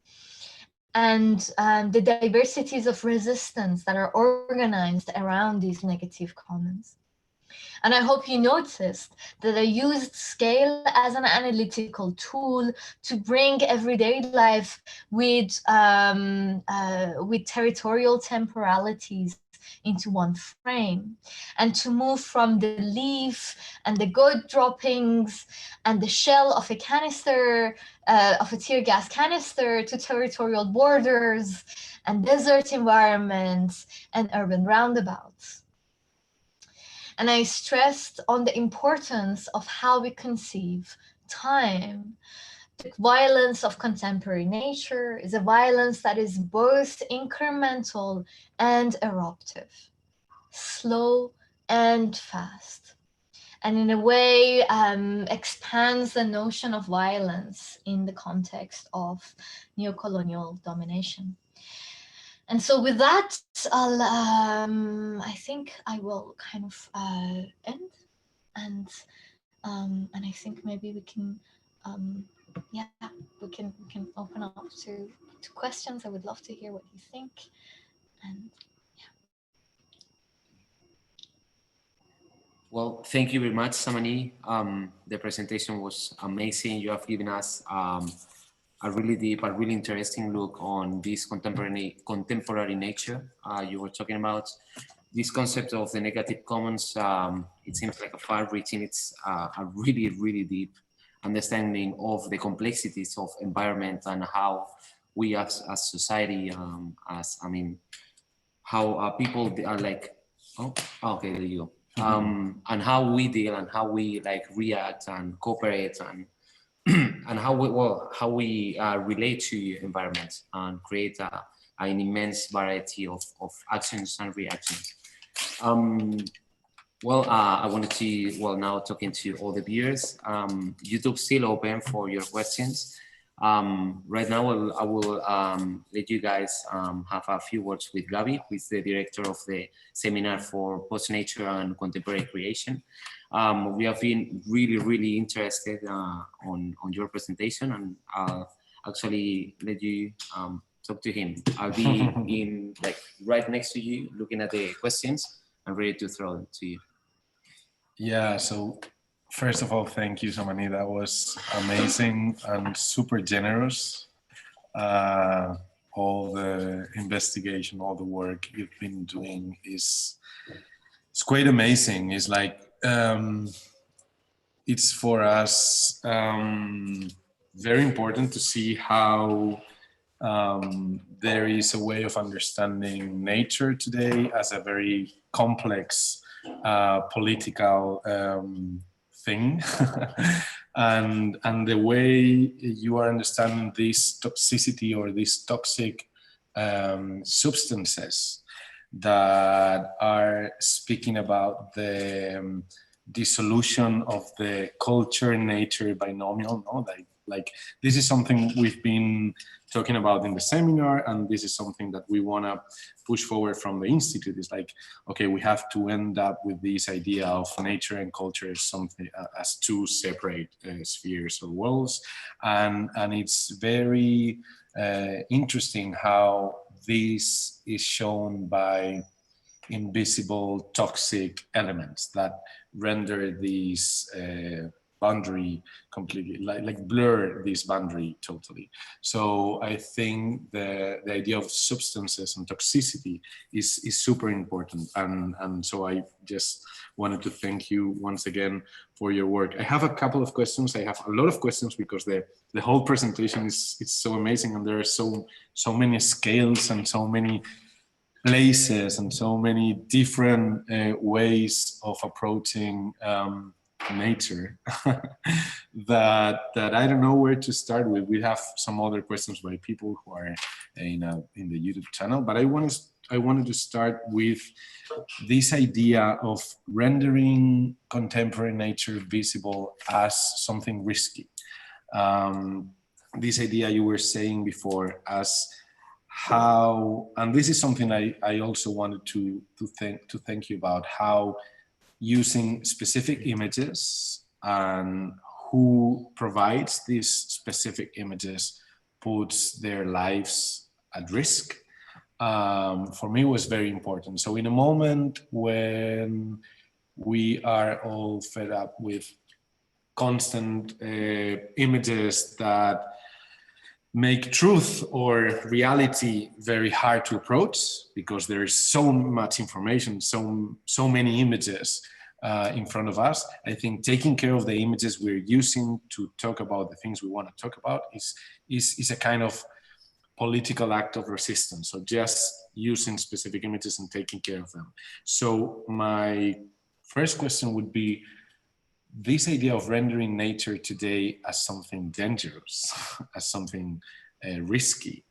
and the diversities of resistance that are organized around these negative commons. And I hope you noticed that I used scale as an analytical tool to bring everyday life with territorial temporalities into one frame, and to move from the leaf and the goat droppings and the shell of a canister, of a tear gas canister, to territorial borders and desert environments and urban roundabouts. And I stressed on the importance of how we conceive time. The violence of contemporary nature is a violence that is both incremental and eruptive, slow and fast, and in a way expands the notion of violence in the context of neocolonial domination. And so with that, I think I will kind of end, and I think maybe we can, yeah, we can open up to questions. I would love to hear what you think, and yeah. Well, thank you very much, Samaneh. The presentation was amazing. You have given us a really deep, a really interesting look on this contemporary nature. You were talking about this concept of the negative commons. It seems like a far-reaching. It's a really, really deep understanding of the complexities of environment and how we as society, how people are like, oh, okay, there you go. And how we deal and how we like react and cooperate and and how we relate to environment and create an immense variety of actions and reactions. I wanted to, now talking to all the viewers, YouTube's still open for your questions. Right now, I will let you guys have a few words with Gabi, who is the director of the Seminar for Post-Nature and Contemporary Creation. We have been really, really interested on your presentation, and I'll actually let you talk to him. I'll be right next to you, looking at the questions and ready to throw them to you. Yeah, so first of all, thank you, Samaneh. That was amazing and super generous. All the investigation, all the work you've been doing it's quite amazing. It's like, it's for us very important to see how there is a way of understanding nature today as a very complex political thing. and the way you are understanding this toxicity or these toxic substances that are speaking about the dissolution of the culture-nature binomial, no? Like this is something we've been talking about in the seminar, and this is something that we want to push forward from the Institute. It's like, okay, we have to end up with this idea of nature and culture as something as two separate spheres or worlds, and it's very interesting how this is shown by invisible toxic elements that render these boundary completely, like blur this boundary totally. So I think the idea of substances and toxicity is super important. And so I just wanted to thank you once again for your work. I have a couple of questions. I have a lot of questions because the whole presentation is so amazing, and there are so many scales and so many places and so many different ways of approaching nature that I don't know where to start with. We have some other questions by people who are in the YouTube channel, but I wanted to start with this idea of rendering contemporary nature visible as something risky. This idea you were saying before as how, and this is something I also wanted to thank you about, how using specific images and who provides these specific images puts their lives at risk. For me was very important. So in a moment when we are all fed up with constant images that make truth or reality very hard to approach because there is so much information, so many images in front of us. I think taking care of the images we're using to talk about the things we want to talk about is a kind of political act of resistance. So just using specific images and taking care of them. So my first question would be, this idea of rendering nature today as something dangerous, as something risky,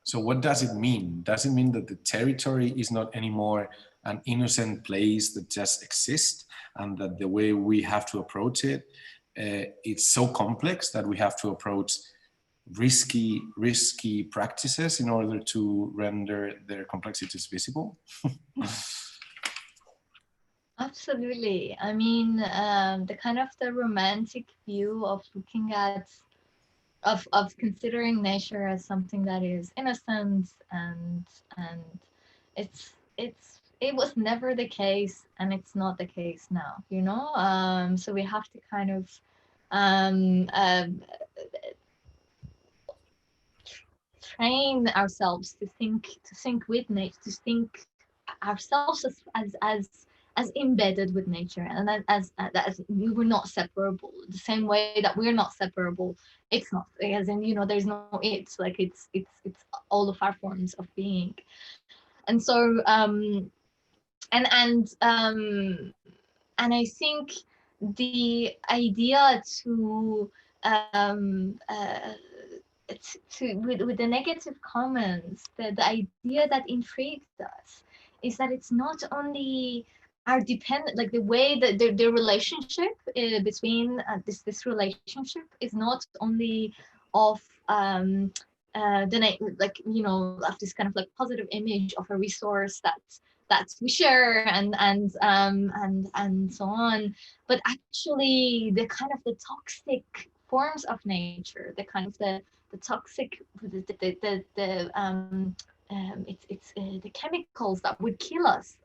so what does it mean? Does it mean that the territory is not anymore an innocent place that just exists, and that the way we have to approach it, it's so complex that we have to approach risky practices in order to render their complexities visible? Absolutely. I mean, the kind of the romantic view of looking at, of considering nature as something that is innocent and it was never the case, and it's not the case now, you know. So we have to kind of train ourselves to think with nature, to think ourselves as embedded with nature, and as we were not separable, the same way that we're not separable. It's not, as in, you know, there's no it's like it's all of our forms of being. And so and I think the idea to with the negative comments, the idea that intrigued us is that it's not only our dependent, like the way that the relationship between this relationship is not only of like, you know, of this kind of like positive image of a resource that we share and so on, but actually the kind of the toxic forms of nature, the kind of the toxic, the chemicals that would kill us,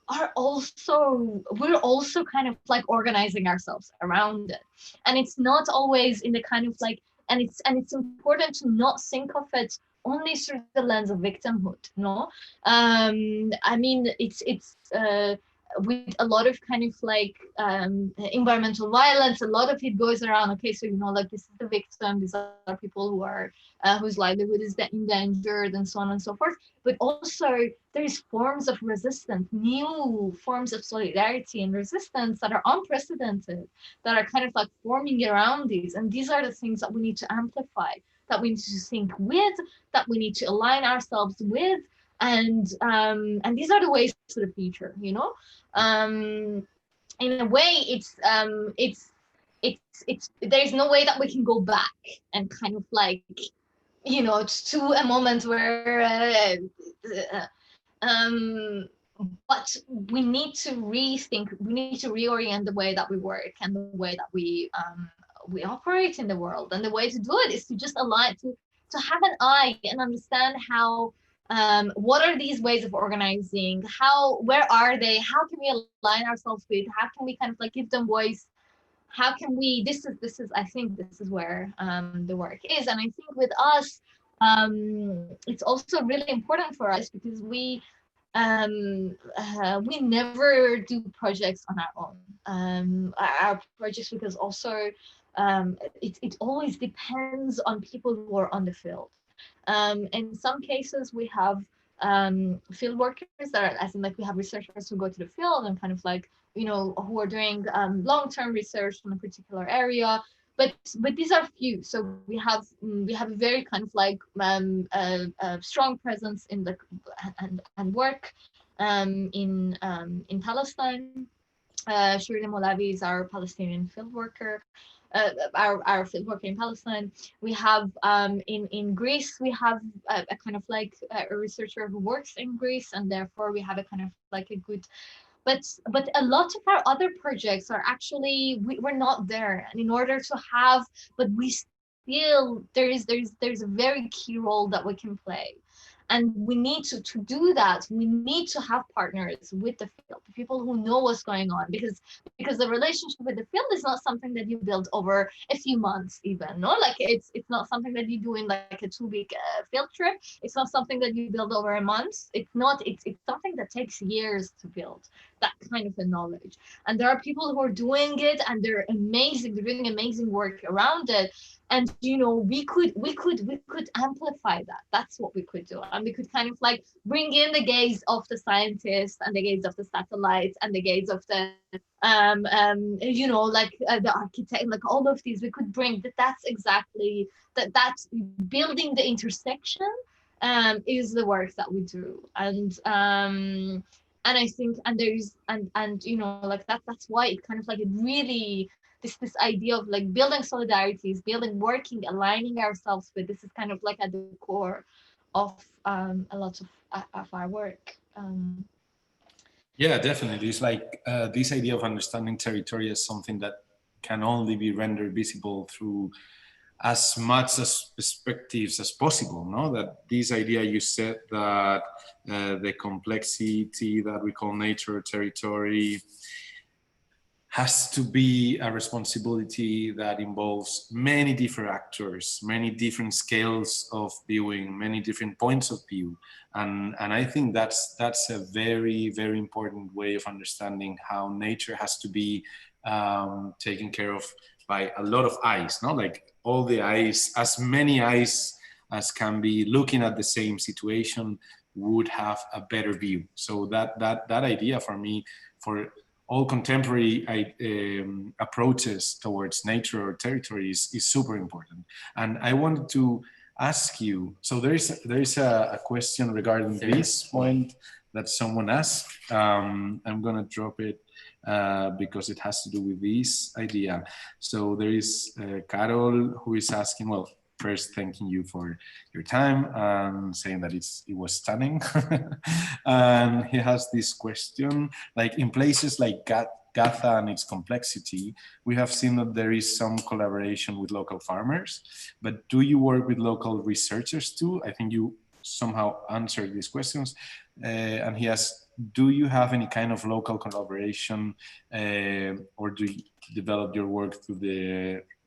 are also, we're also kind of like organizing ourselves around it. And it's not always in the kind of like, and it's important to not think of it only through the lens of victimhood. No, I mean, it's with a lot of kind of like environmental violence, a lot of it goes around, okay, so, you know, like, this is the victim, these are people who are whose livelihood is endangered, and so on and so forth. But also there's forms of resistance, new forms of solidarity and resistance that are unprecedented, that are kind of like forming around these. And these are the things that we need to amplify, that we need to think with, that we need to align ourselves with. And these are the ways to the future, you know. In a way, it's there's no way that we can go back and kind of like, you know, to a moment where but we need to rethink, we need to reorient the way that we work and the way that we operate in the world. And the way to do it is to just align, to have an eye and understand how What are these ways of organizing? Where are they? How can we align ourselves with? How can we kind of like give them voice? How can we, I think this is where the work is. And I think with us, it's also really important for us because we never do projects on our own. Our projects, because also it always depends on people who are on the field. In some cases, we have field workers that are, as in like we have researchers who go to the field and kind of like, who are doing long-term research on a particular area. But these are few. So we have a very kind of like strong presence in the and work in Palestine. Shirley Moafi is our Palestinian field worker. Our field worker in Palestine. We have in Greece, we have a kind of like a researcher who works in Greece, and therefore we have a kind of like a good. But a lot of our other projects are actually we're not there, and in order to have, but we still there's a very key role that we can play. And we need to do that. We need to have partners with the field, the people who know what's going on, because the relationship with the field is not something that you build over a few months, even. No, like it's not something that you do in like a 2-week field trip. It's not something that you build over a month. It's not. It's something that takes years to build that kind of a knowledge. And there are people who are doing it, and they're amazing. They're doing amazing work around it. And we could amplify that. That's what we could do. And we could kind of like bring in the gaze of the scientists and the gaze of the satellites and the gaze of the the architect, like all of these. We could bring that's exactly that's building the intersection is the work that we do. And I think, and there's and like that's why it kind of like it really, this idea of like building solidarities, building, working, aligning ourselves with, this is kind of like at the core of a lot of our work. Yeah, definitely. It's like this idea of understanding territory as something that can only be rendered visible through as much as perspectives as possible. No, that this idea you said that the complexity that we call nature or territory has to be a responsibility that involves many different actors, many different scales of viewing, many different points of view. And I think that's a very, very important way of understanding how nature has to be taken care of by a lot of eyes, no? Like all the eyes, as many eyes as can be looking at the same situation would have a better view. So that idea for me, for all contemporary approaches towards nature or territories is super important. And I wanted to ask you, so there is a question regarding this point that someone asked. I'm gonna drop it because it has to do with this idea. So there is Carol who is asking, well, first thanking you for your time and saying that it was stunning. And he has this question, like in places like Gaza and its complexity, we have seen that there is some collaboration with local farmers, but do you work with local researchers too? I think you somehow answered these questions. And he asks, do you have any kind of local collaboration or do you develop your work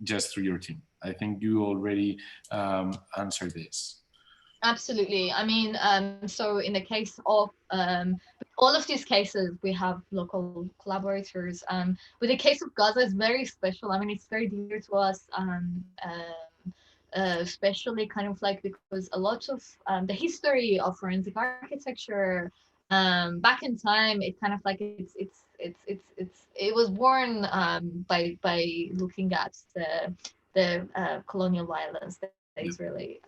just through your team? I think you already answered this. Absolutely. I mean, so in the case of all of these cases, we have local collaborators. With the case of Gaza, it's very special. I mean, it's very dear to us, especially kind of like because a lot of the history of forensic architecture back in time, it kind of like it was born by looking at the colonial violence, the Israeli.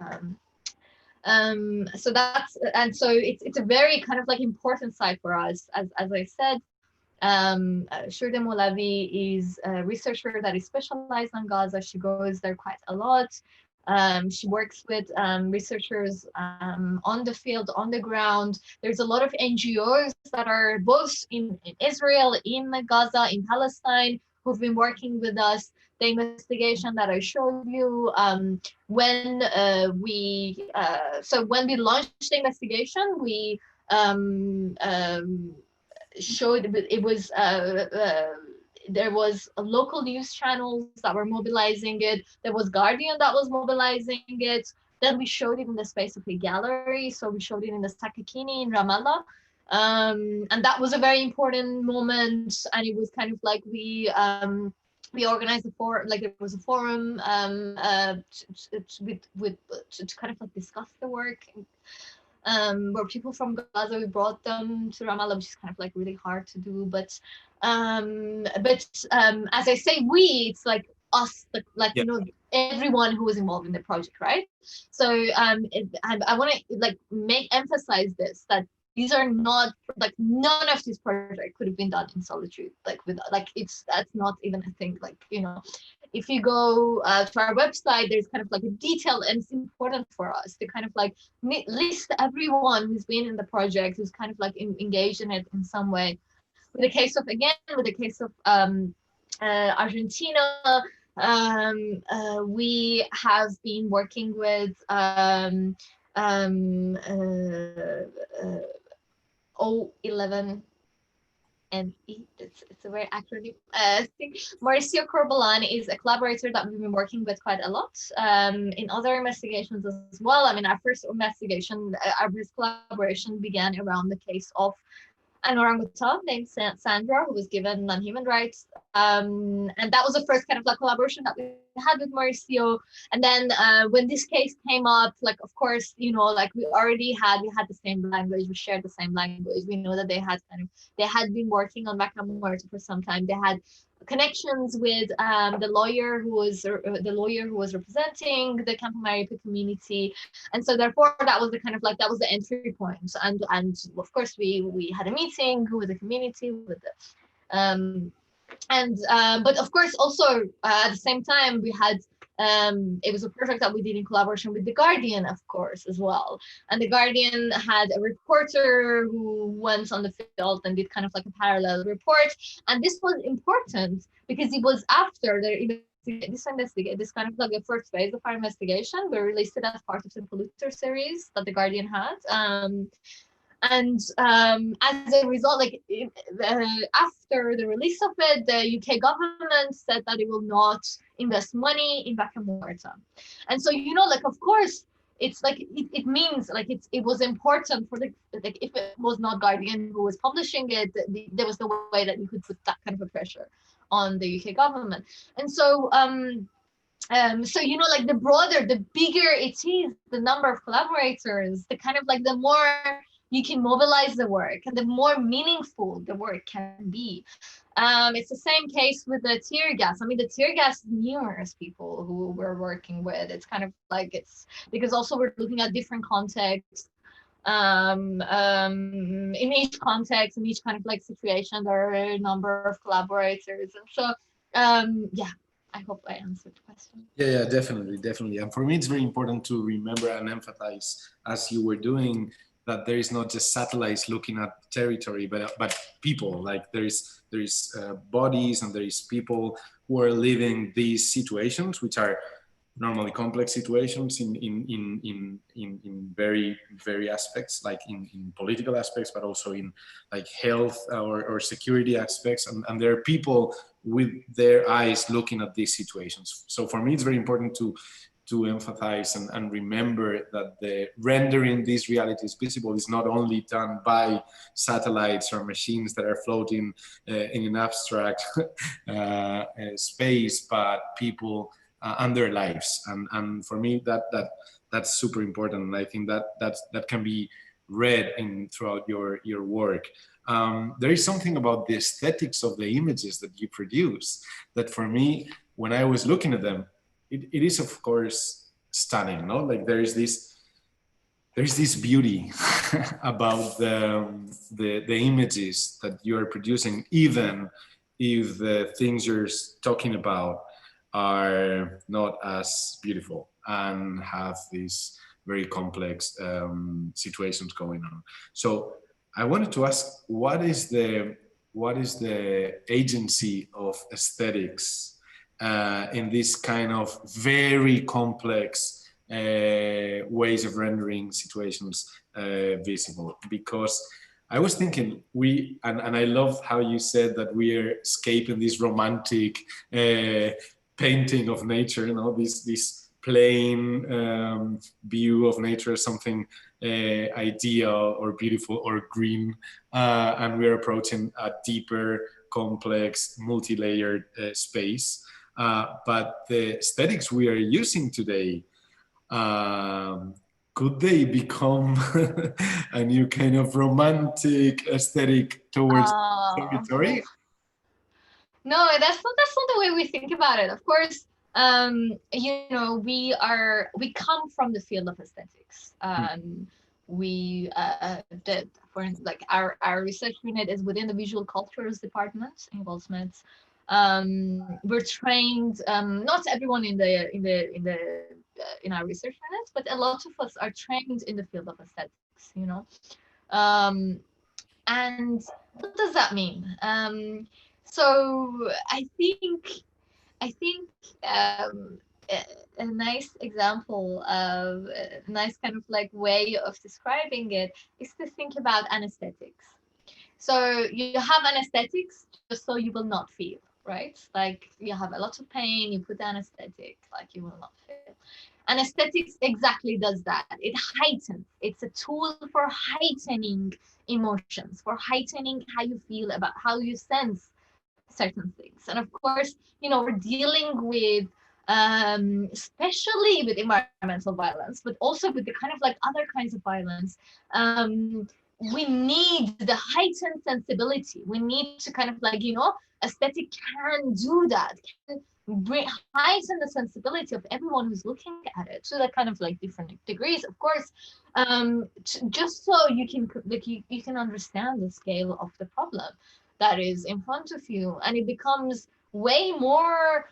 So that's, and so it's a very kind of like important site for us. As I said, Shirley Moafi is a researcher that is specialized on Gaza. She goes there quite a lot. She works with researchers on the field, on the ground. There's a lot of NGOs that are both in Israel, in Gaza, in Palestine, who've been working with us. The investigation that I showed you, so when we launched the investigation, we showed it was there was local news channels that were mobilizing it. There was Guardian that was mobilizing it. Then we showed it in the space of a gallery. So we showed it in the Sakakini in Ramallah. And that was a very important moment. And it was kind of like we organized a forum, like there was a forum to kind of like discuss the work. Where people from Gaza, we brought them to Ramallah, which is kind of like really hard to do. But as I say, it's like us, like you know, everyone who was involved in the project, right? So I want to like emphasize this, that these are not like, none of this project could have been done in solitude, like with like that's not even a thing, like, you know. If you go to our website, there's kind of like a detail, and it's important for us to kind of like list everyone who's been in the project, who's kind of like engaged in it in some way. With the case of Argentina, we have been working with O11 ME. It's a very acronym thing. Mauricio Corbalan is a collaborator that we've been working with quite a lot in other investigations as well. I mean, our first collaboration began around the case of an orangutan named Sandra, who was given non-human rights. And that was the first kind of like collaboration that we had with Mauricio. And then when this case came up, like, of course, you know, like we had the same language, we shared the same language. We know that they had been working on Vaca Muerta for some time. They had connections with the lawyer who was representing the Campo Maripe community, and so therefore that was the entry point. And of course we had a meeting with the community, with the but of course also at the same time we had it was a project that we did in collaboration with The Guardian, of course, as well. And The Guardian had a reporter who went on the field and did kind of like a parallel report. And this was important because it was after this kind of like the first phase of our investigation. We released it as part of the Polluter series that The Guardian had. And as a result, after the release of it, the UK government said that it will not invest money in Vaca Muerta. And so, you know, like, of course, it's like, it means like it was important for if it was not Guardian who was publishing it, there was no way that you could put that kind of a pressure on the UK government. And so, so, you know, like the bigger it is, the number of collaborators, the kind of like the more you can mobilize the work and the more meaningful the work can be. It's the same case with the tear gas. I mean, the tear gas, numerous people who we're working with. It's kind of like, it's because also we're looking at different contexts. In each context, in each kind of like situation, there are a number of collaborators. And so, yeah, I hope I answered the question. Yeah, definitely. And for me, it's very important to remember and emphasize, as you were doing, that there is not just satellites looking at territory, but people. Like there is bodies and there is people who are living these situations, which are normally complex situations in very aspects, like in political aspects, but also in like health or security aspects. And there are people with their eyes looking at these situations. So for me, it's very important to emphasize and remember that the rendering these realities visible is not only done by satellites or machines that are floating in an abstract space, but people and their lives. And for me, that's super important. And I think that can be read throughout your work. There is something about the aesthetics of the images that you produce that, for me, when I was looking at them, it is, of course, stunning, no? Like there's this beauty about the images that you are producing, even if the things you're talking about are not as beautiful and have these very complex situations going on. So I wanted to ask, what is the what is the agency of aesthetics in this kind of very complex ways of rendering situations visible? Because I was thinking and I love how you said that we are escaping this romantic painting of nature, you know, this plain view of nature as something ideal or beautiful or green, and we're approaching a deeper, complex, multi-layered space. But the aesthetics we are using today, could they become a new kind of romantic aesthetic towards territory? No, that's not the way we think about it. Of course, you know, we come from the field of aesthetics. We did, for like our research unit is within the visual cultures department in Goldsmiths. We're trained. Not everyone in our research units, but a lot of us are trained in the field of aesthetics. You know, and what does that mean? So I think a nice example of a nice kind of like way of describing it is to think about anesthetics. So you have anesthetics just so you will not feel, right? Like you have a lot of pain, you put the anesthetic, like you will not feel. Anesthetics exactly does that. It heightens. It's a tool for heightening emotions, for heightening how you feel about how you sense certain things. And of course, you know, we're dealing with especially with environmental violence, but also with the kind of like other kinds of violence. We need the heightened sensibility. We need to kind of like, you know, aesthetic can do that, can heighten the sensibility of everyone who's looking at it to that kind of like different degrees, of course, just so you can like you can understand the scale of the problem that is in front of you, and it becomes way more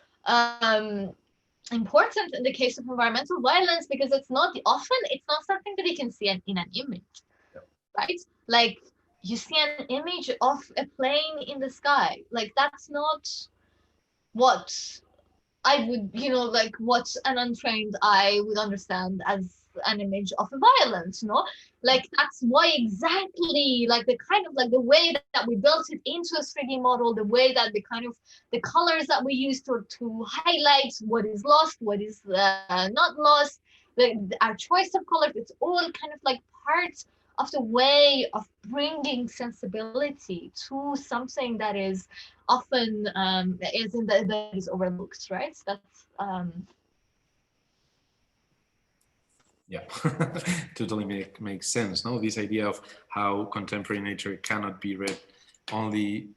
important in the case of environmental violence because it's not something that you can see in an image, right? Like you see an image of a plane in the sky, like that's not what I would, you know, like what an untrained eye would understand as an image of a violence, no? Like that's why exactly, like the kind of like the way that we built it into a 3D model, the way that the kind of the colors that we use to highlight what is lost, what is not lost, our choice of colors, it's all kind of like part of the way of bringing sensibility to something that is often that is overlooked, right? That's yeah, totally makes sense. No, this idea of how contemporary nature cannot be read only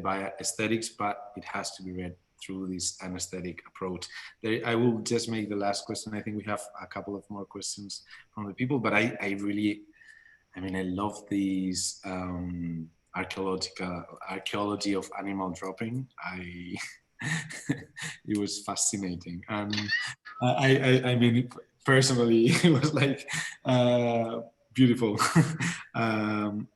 by aesthetics, but it has to be read through this anesthetic approach. I will just make the last question. I think we have a couple of more questions from the people, but I love these archaeology of animal dropping. It was fascinating, and I mean, personally, it was like beautiful.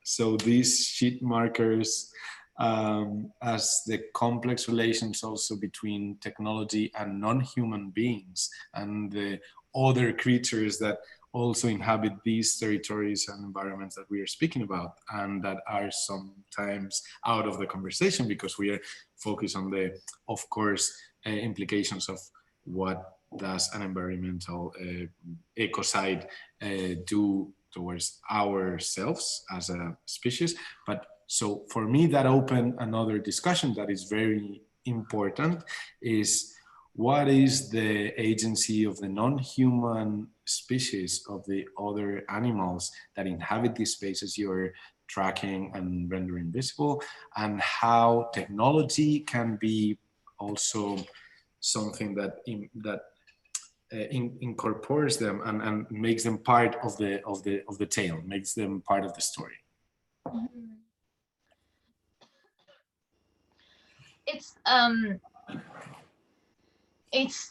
So these sheet markers, as the complex relations also between technology and non-human beings and the other creatures that also inhabit these territories and environments that we are speaking about, and that are sometimes out of the conversation because we are focused on the, of course, implications of what does an environmental ecocide do towards ourselves as a species. But so for me, that opened another discussion that is very important, is what is the agency of the non-human species, of the other animals that inhabit these spaces you're tracking and rendering visible, and how technology can be also something that incorporates them and makes them part of the tale, makes them part of the story. It's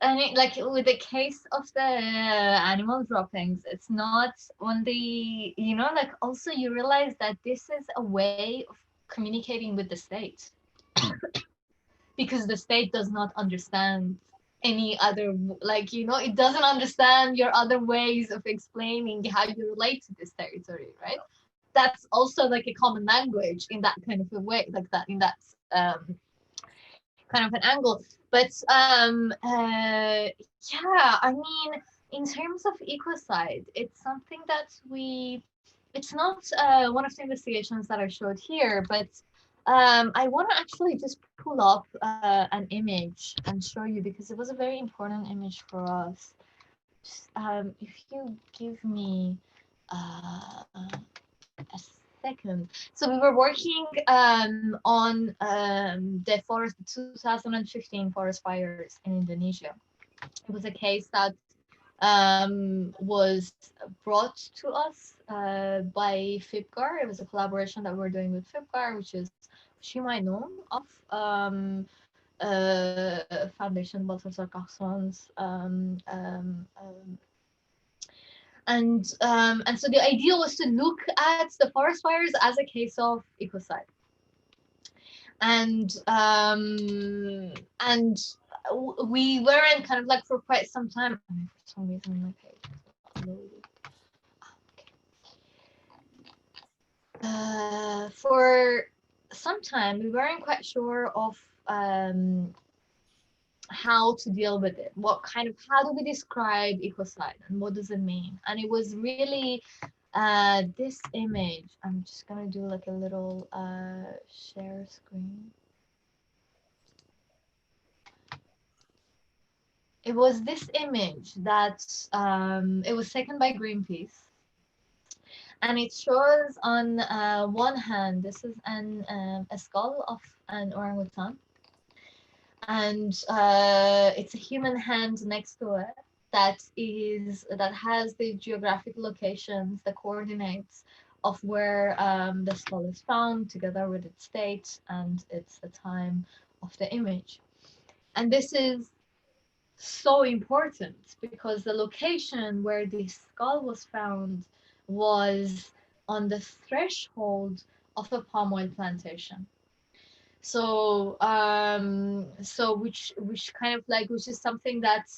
like with the case of the animal droppings, it's not only, you know, like also you realize that this is a way of communicating with the state. Because the state does not understand any other, like, you know, it doesn't understand your other ways of explaining how you relate to this territory, right? That's also like a common language in that kind of a way, like that, in that kind of an angle. But yeah, I mean, in terms of ecocide, it's something that it's not one of the investigations that I showed here, but I want to actually just pull up an image and show you, because it was a very important image for us. Just, if you give me a second. So we were working on the 2015 forest fires in Indonesia. It was a case that was brought to us by FIPGAR. It was a collaboration that we're doing with FIPGAR, which you might know of. Foundation Balthazar Carson's and so the idea was to look at the forest fires as a case of ecocide, and we weren't kind of like for quite some time. I mean, for some reason my page is not loaded. For some time we weren't quite sure of how to deal with it, how do we describe ecocide and what does it mean. And it was really this image. I'm just gonna do like a little share screen. It was this image that it was taken by Greenpeace, and it shows on one hand, this is a skull of an orangutan, and it's a human hand next to it that has the geographic locations, the coordinates of where the skull is found, together with its date and it's the time of the image. And this is so important because the location where the skull was found was on the threshold of a palm oil plantation. So which kind of like, which is something that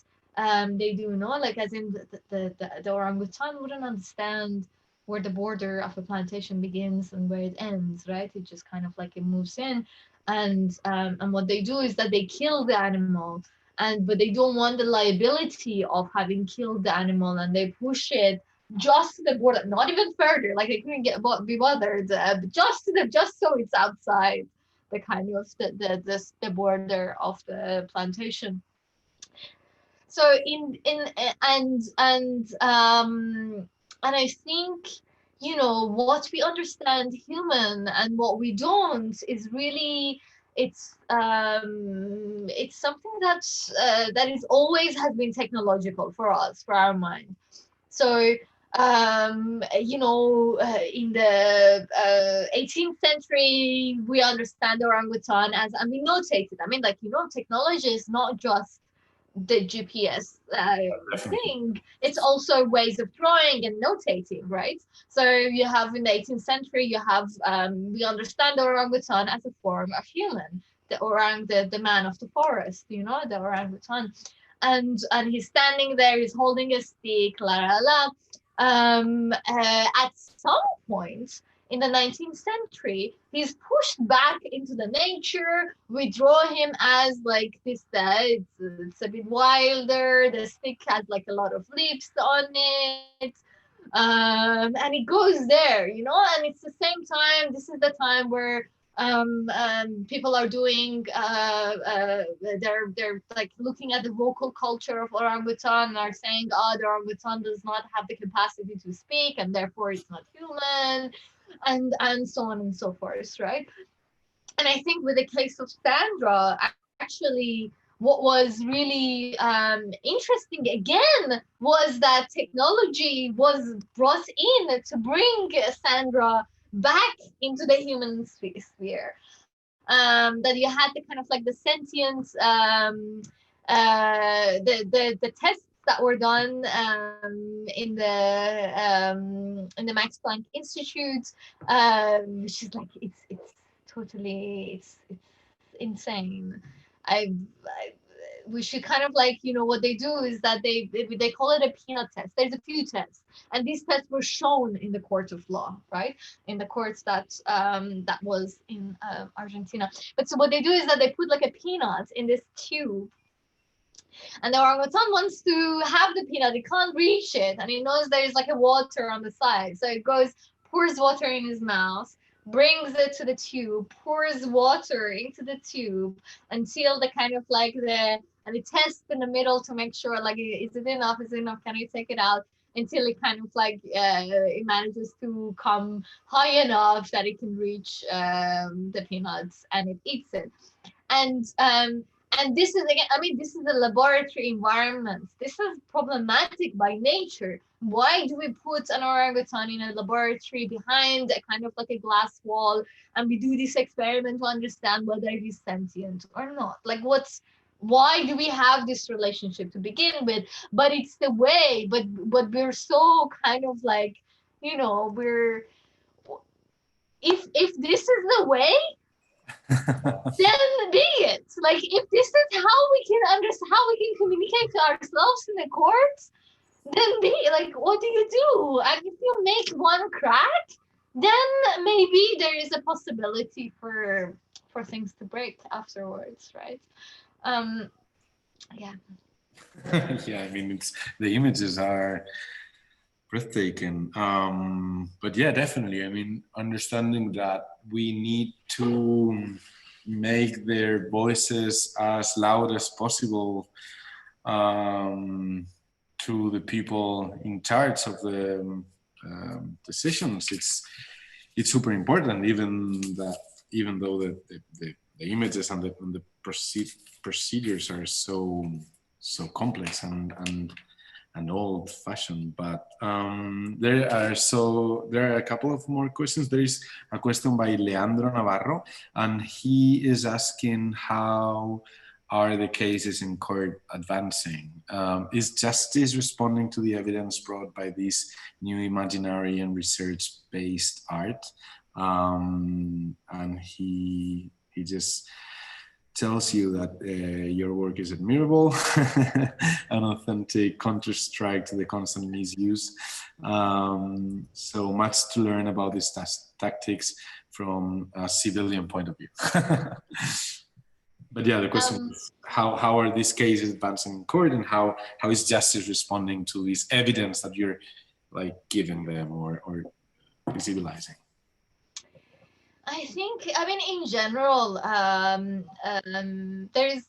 they do know, like as in the orangutan wouldn't understand where the border of a plantation begins and where it ends, right? It just kind of like it moves in, and what they do is that they kill the animal, but they don't want the liability of having killed the animal, and they push it just to the border, not even further, like they couldn't be bothered, just so it's outside the kind of the border of the plantation. So and I think, you know, what we understand human and what we don't is really, it's something that's that is always has been technological for us, for our mind. So you know, in the 18th century, we understand orangutan as, and we notate it. I mean, like, you know, technology is not just the GPS thing, it's also ways of drawing and notating, right? So you have in the 18th century, you have, we understand the orangutan as a form of human, the man of the forest, you know, the orangutan. And he's standing there, he's holding a stick, la la la. At some point in the 19th century, he's pushed back into the nature. We draw him as like this, it's a bit wilder. The stick has like a lot of leaves on it. And it goes there, you know, and it's the same time, this is the time where people are doing they're like looking at the vocal culture of orangutan and are saying, oh, the orangutan does not have the capacity to speak and therefore it's not human, and so on and so forth, right? And I think with the case of Sandra, actually what was really interesting again was that technology was brought in to bring Sandra back into the human sphere. That you had the kind of like the sentience, the tests that were done in the Max Planck Institute, which is like it's totally, it's insane. I we should kind of like, you know, what they do is that they call it a peanut test. There's a few tests, and these tests were shown in the court of law, right? In the courts that was in Argentina. But so what they do is that they put like a peanut in this tube, and the orangutan wants to have the peanut. It can't reach it, and it knows there's like a water on the side. So it goes, pours water in his mouth, brings it to the tube, pours water into the tube until the kind of like and it tests in the middle to make sure like, is it enough? Is it enough? Can I take it out? Until it kind of like it manages to come high enough that it can reach the peanuts, and it eats it. And this is again, I mean, this is a laboratory environment. This is problematic by nature. Why do we put an orangutan in a laboratory behind a kind of like a glass wall, and we do this experiment to understand whether it is sentient or not? Like, why do we have this relationship to begin with? But it's the way, but we're so kind of like, you know, if this is the way, then be it. Like, if this is how we can understand, how we can communicate to ourselves in the courts, then be like, what do you do? And if you make one crack, then maybe there is a possibility for things to break afterwards, right? Yeah. Yeah, I mean, the images are breathtaking. But yeah, definitely. I mean, understanding that we need to make their voices as loud as possible to the people in charge of the decisions. It's super important, even though the images and the procedures are so complex and old-fashioned. But there are a couple of more questions. There is a question by Leandro Navarro, and he is asking, how are the cases in court advancing? Is justice responding to the evidence brought by this new imaginary and research-based art? And he just tells you that your work is admirable, an authentic counter-strike to the constant misuse. So much to learn about these tactics from a civilian point of view. But yeah, the question is, how are these cases advancing in court, and how is justice responding to this evidence that you're like giving them or visibilizing? I think, I mean, in general, there is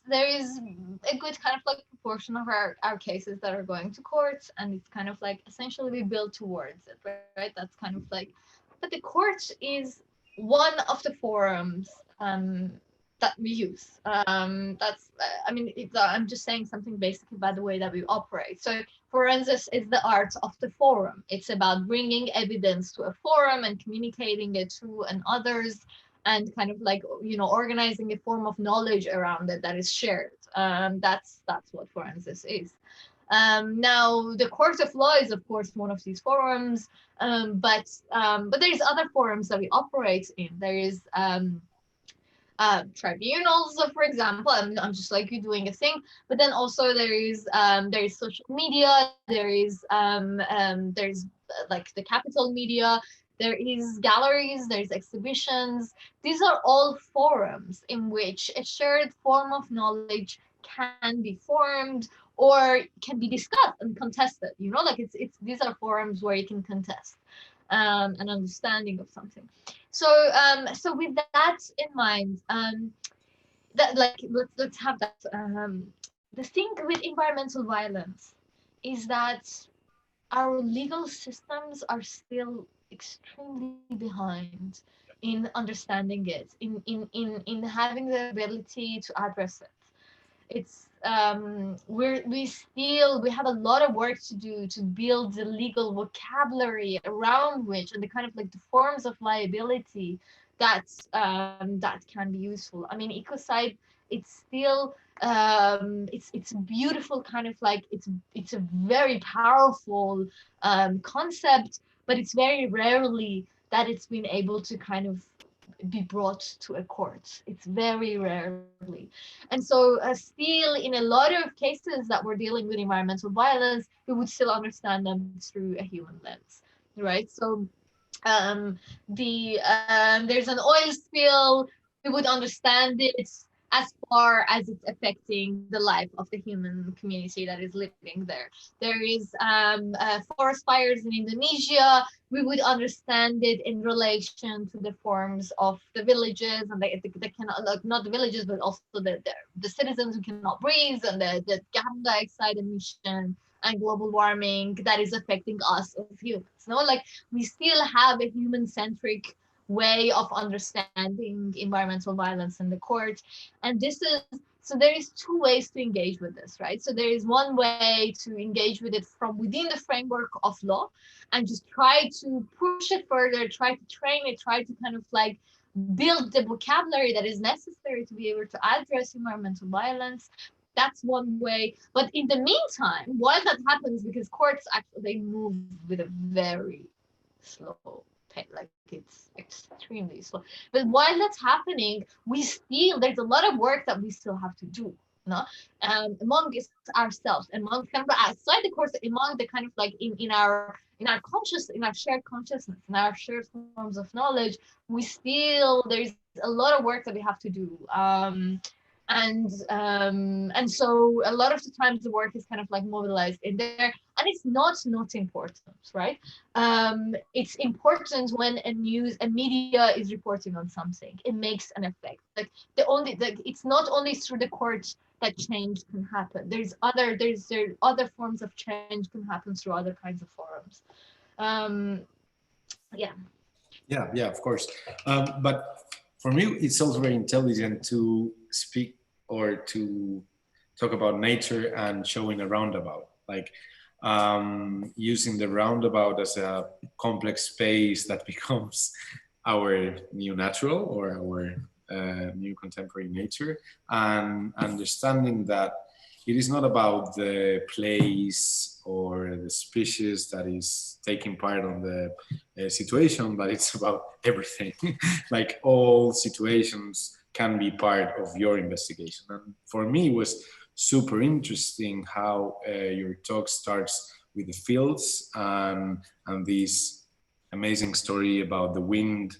a good kind of like proportion of our cases that are going to courts, and it's kind of like essentially we build towards it, right? That's kind of like, but the court is one of the forums that we use. That's, I mean, I'm just saying something basically about the way that we operate. So forensics is the art of the forum. It's about bringing evidence to a forum and communicating it to others, and kind of like, you know, organizing a form of knowledge around it that is shared. That's what forensics is. Now, the court of law is, of course, one of these forums, but there's other forums that we operate in. There is tribunals, for example. I'm just like you doing a thing, but then also there is social media, there's like the capital media, there is galleries, there's exhibitions. These are all forums in which a shared form of knowledge can be formed or can be discussed and contested. You know, like it's these are forums where you can contest an understanding of something. So with that in mind, that like let's have that. The thing with environmental violence is that our legal systems are still extremely behind in understanding it, in having the ability to address it. It's we have a lot of work to do to build the legal vocabulary around which, and the kind of like the forms of liability that can be useful. I mean, ecocide, it's still it's a beautiful kind of like, it's a very powerful concept, but it's very rarely that it's been able to kind of be brought to a court. It's very rarely. And so still in a lot of cases that we're dealing with environmental violence, we would still understand them through a human lens, right? So there's an oil spill, we would understand it as far as it's affecting the life of the human community that is living there. There is forest fires in Indonesia. We would understand it in relation to the forms of the villages, and they cannot, like, not the villages, but also the citizens who cannot breathe, and the carbon dioxide emission and global warming that is affecting us as humans. No, like we still have a human-centric way of understanding environmental violence in the court, and this is so there is two ways to engage with this, right? So there is one way to engage with it from within the framework of law and just try to push it further, try to train it, try to kind of like build the vocabulary that is necessary to be able to address environmental violence. That's one way. But in the meantime, while that happens, because courts actually they move with a very slow pace, like it's extremely slow. But while that's happening, there's a lot of work that we still have to do. No, among ourselves, among kind of outside the course, among the kind of like in our shared consciousness, in our shared forms of knowledge, there's a lot of work that we have to do. And so a lot of the times the work is kind of like mobilized in there, and it's not important, right? It's important when a media is reporting on something. It makes an effect. Like it's not only through the court that change can happen. There are other forms of change can happen through other kinds of forums. Yeah, of course. But for me, it's also very intelligent to speak or to talk about nature and showing a roundabout, like using the roundabout as a complex space that becomes our new natural or our new contemporary nature, and understanding that it is not about the place or the species that is taking part on the situation, but it's about everything. Like all situations can be part of your investigation. And for me, it was super interesting how your talk starts with the fields and this amazing story about the wind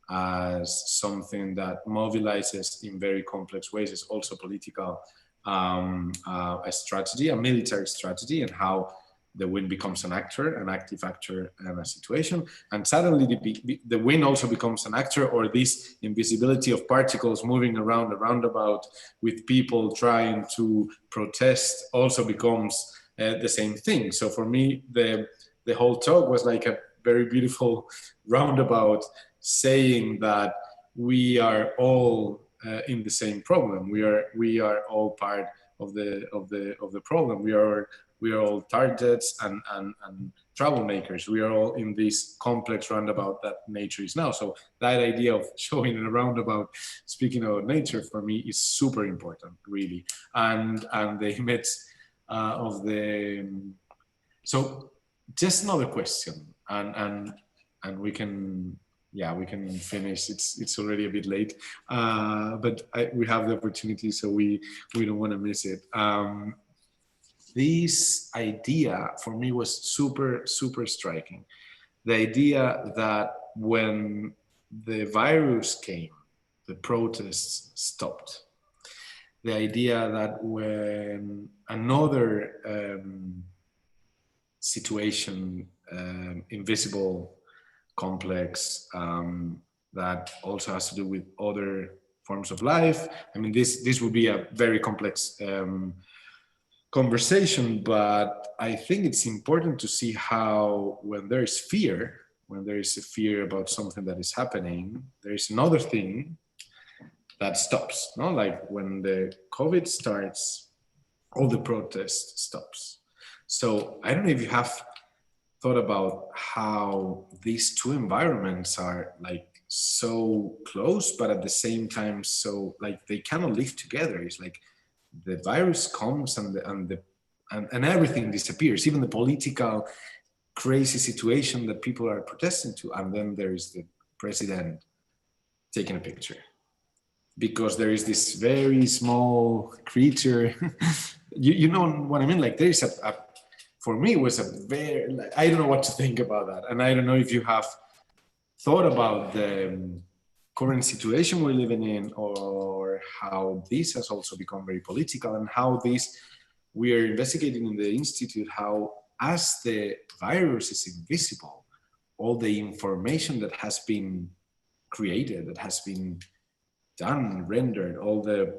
as something that mobilizes in very complex ways. It's also political, a strategy, a military strategy, and how the wind becomes an actor, an active actor in a situation. And suddenly the wind also becomes an actor, or this invisibility of particles moving around a roundabout with people trying to protest also becomes the same thing. So for me, the whole talk was like a very beautiful roundabout saying that we are all in the same problem. We are all part of the problem. We are all targets and troublemakers. We are all in this complex roundabout that nature is now. So that idea of showing a roundabout, speaking about nature, for me is super important, really. And the image of the. So just another question, and we can. Yeah, we can finish. It's already a bit late, but we have the opportunity, so we don't want to miss it. This idea for me was super striking. The idea that when the virus came, the protests stopped. The idea that when another situation, invisible, complex, that also has to do with other forms of life. I mean, this would be a very complex conversation, but I think it's important to see how when there is fear, when there is a fear about something that is happening, there is another thing that stops. No, like when the COVID starts, all the protest stops. So I don't know if you have thought about how these two environments are like so close, but at the same time, so like they cannot live together. It's like the virus comes and everything disappears, even the political crazy situation that people are protesting to, and then there is the president taking a picture, because there is this very small creature. you know what I mean? Like there is for me, it was a very, like, I don't know what to think about that. And I don't know if you have thought about the current situation we're living in, or how this has also become very political, and how this, we are investigating in the Institute, how as the virus is invisible, all the information that has been created, that has been done, rendered, all the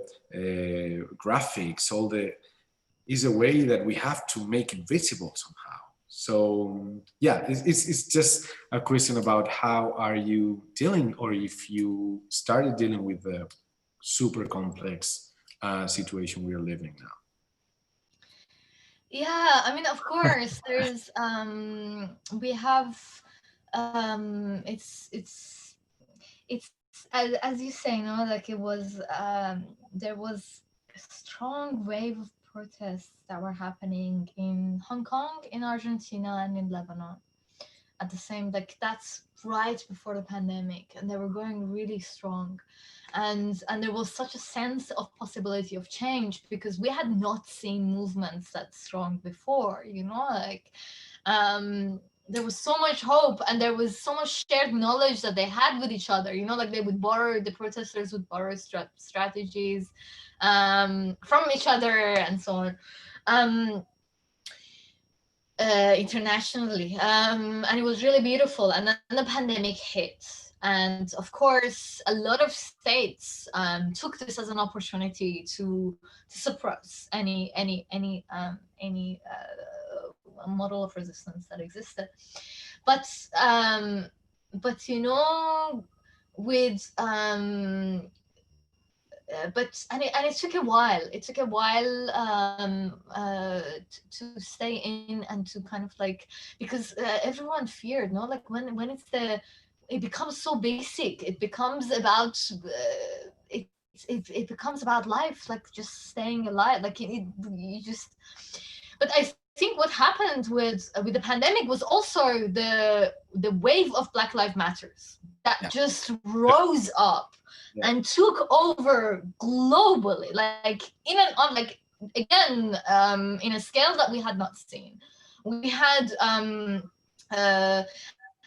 graphics, all the, is a way that we have to make it visible somehow. So yeah, it's just a question about how are you dealing, or if you started dealing with the super complex situation we are living now. Yeah, I mean, of course, there's we have it's as you say, no, like it was there was a strong wave of protests that were happening in Hong Kong, in Argentina, and in Lebanon at the same, like that's right before the pandemic, and they were going really strong. And there was such a sense of possibility of change, because we had not seen movements that strong before, you know, like there was so much hope, and there was so much shared knowledge that they had with each other, you know, like they would borrow, the protesters would borrow strategies from each other and so on. Internationally, and it was really beautiful. And then the pandemic hit, and of course a lot of states took this as an opportunity to suppress any model of resistance that existed. But you know, with but it took a while. It took a while to stay in, and to kind of like, because everyone feared, no, like when it's it becomes so basic. It becomes about it becomes about life, like just staying alive. Like you just. But I think what happened with the pandemic was also the wave of Black Lives Matters that just rose up and took over globally, like in an like again in a scale that we had not seen. We had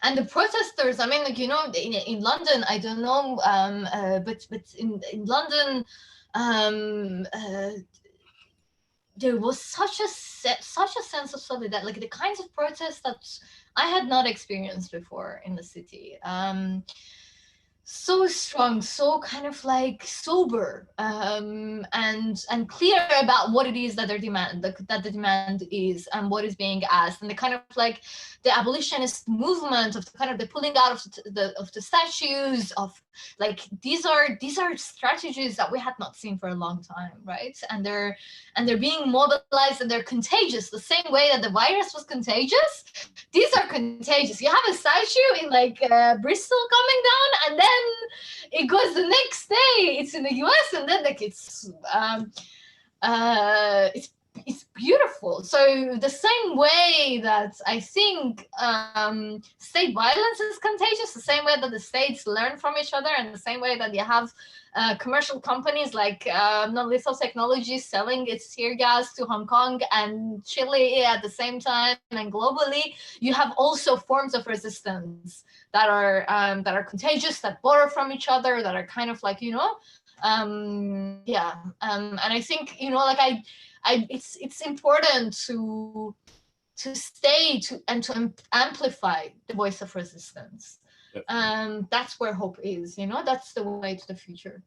and the protesters, I mean, like, you know, in London, I don't know, but in London, there was such a sense of solidarity, like the kinds of protests that I had not experienced before in the city. So strong, so kind of like sober, and clear about what it is that their demand, that the demand is, and what is being asked, and the kind of like the abolitionist movement of the kind of the pulling out of the statues, of like these are strategies that we had not seen for a long time, right? And they're being mobilized, and they're contagious the same way that the virus was contagious. These are contagious. You have a statue in like Bristol coming down, and then it goes the next day, it's in the US, and then like it's beautiful. So the same way that I think state violence is contagious, the same way that the states learn from each other, and the same way that you have commercial companies like non-lethal technologies selling its tear gas to Hong Kong and Chile at the same time, and globally, you have also forms of resistance that are contagious, that borrow from each other, that are kind of like, you know, and I think, you know, like it's important to stay and to amplify the voice of resistance. That's where hope is, you know, that's the way to the future.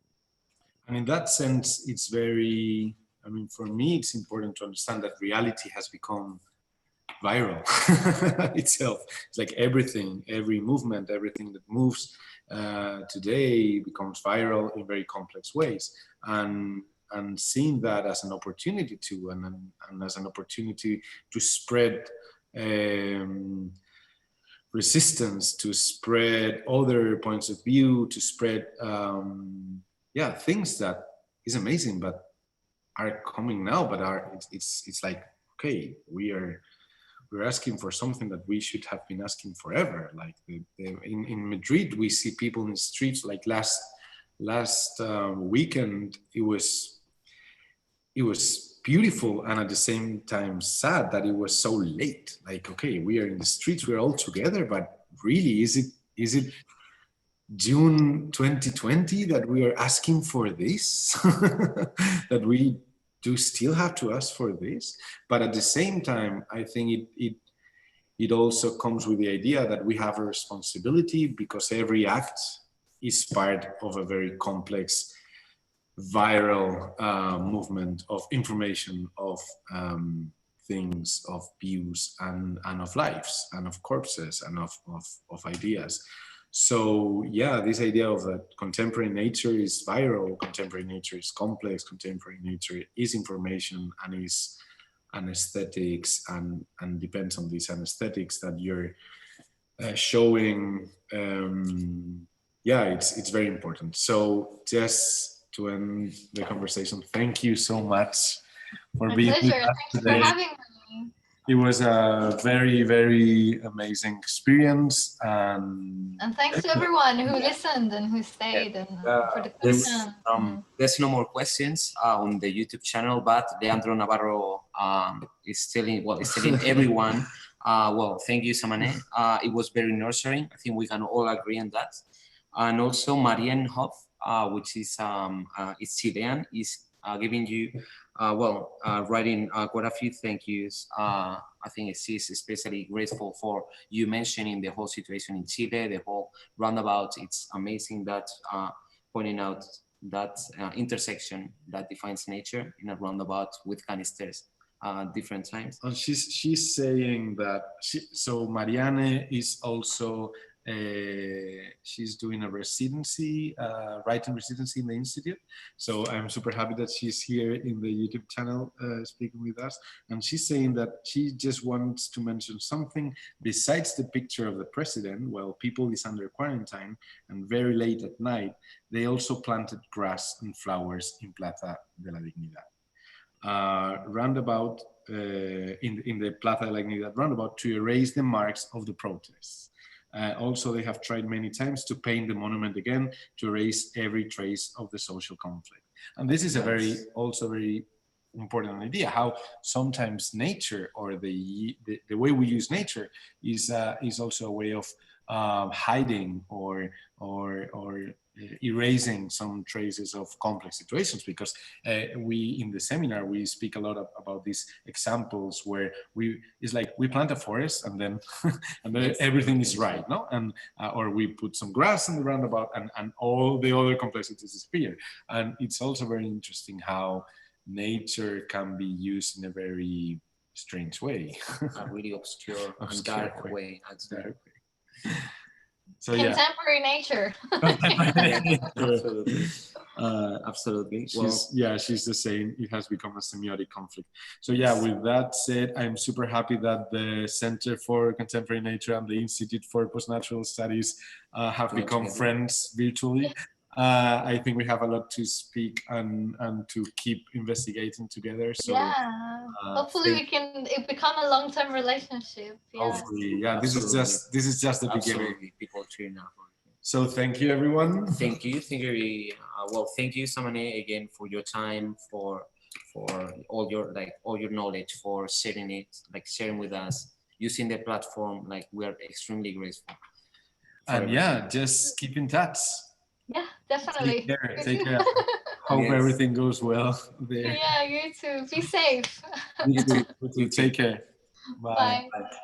And in that sense, it's very, I mean, for me, it's important to understand that reality has become viral itself. It's like everything, every movement, everything that moves today becomes viral in very complex ways. And seeing that as an opportunity to, and as an opportunity to spread resistance, to spread other points of view, to spread things that is amazing, but are coming now, but it's like, okay, we we're asking for something that we should have been asking forever. Like in Madrid, we see people in the streets. Like last weekend, it was beautiful and at the same time sad that it was so late. Like, okay, we are in the streets, we're all together, but really, is it June 2020 that we are asking for this? That we do still have to ask for this? But at the same time, I think it also comes with the idea that we have a responsibility, because every act is part of a very complex viral movement of information, of things, of views, and of lives, and of corpses, and of ideas. So yeah, this idea of that contemporary nature is viral, contemporary nature is complex, contemporary nature is information and is anesthetics, and depends on these anesthetics that you're showing. Yeah, it's very important. So just to end the conversation, thank you so much for being with us today. Thanks for having me. It was a very, very amazing experience. And thanks to everyone who listened and who stayed and for the questions. There's no more questions on the YouTube channel, but Leandro Navarro is telling everyone. Well, thank you, Samaneh. It was very nurturing. I think we can all agree on that. And also Marianne Hoff, which is Chilean, is giving you, writing quite a few thank yous. I think she's especially grateful for you mentioning the whole situation in Chile, the whole roundabout. It's amazing that pointing out that intersection that defines nature in a roundabout with canisters different times. And she's saying that, so Marianne is also, she's doing a residency, writing residency in the Institute. So I'm super happy that she's here in the YouTube channel speaking with us. And she's saying that she just wants to mention something besides the picture of the president. While people is under quarantine and very late at night, they also planted grass and flowers in Plaza de la Dignidad. Roundabout, in the Plaza de la Dignidad roundabout, to erase the marks of the protests. Also, they have tried many times to paint the monument again to erase every trace of the social conflict. And this is a very important idea, how sometimes nature, or the way we use nature is also a way of hiding or erasing some traces of complex situations, because we in the seminar we speak a lot about these examples where it's like we plant a forest and then yes, everything is right, no? And or we put some grass in the roundabout and all the other complexities disappear. And it's also very interesting how nature can be used in a very strange way, a really obscure and dark way. So contemporary nature. Absolutely. Absolutely. She's the same. It has become a semiotic conflict. So yeah, with that said, I'm super happy that the Center for Contemporary Nature and the Institute for Postnatural Studies have become friends virtually. I think we have a lot to speak and to keep investigating together. So hopefully it become a long-term relationship. Hopefully, this is just the beginning. People tune up. So thank you, everyone. Thank you. Thank you. Thank you, Samaneh, again for your time, for all your knowledge, for sharing with us, using the platform. Like, we are extremely grateful. And just keep in touch. Yeah, definitely. Take care. Hope everything goes well there. Yeah, you too. Be safe. You too. Take care. Bye. Bye.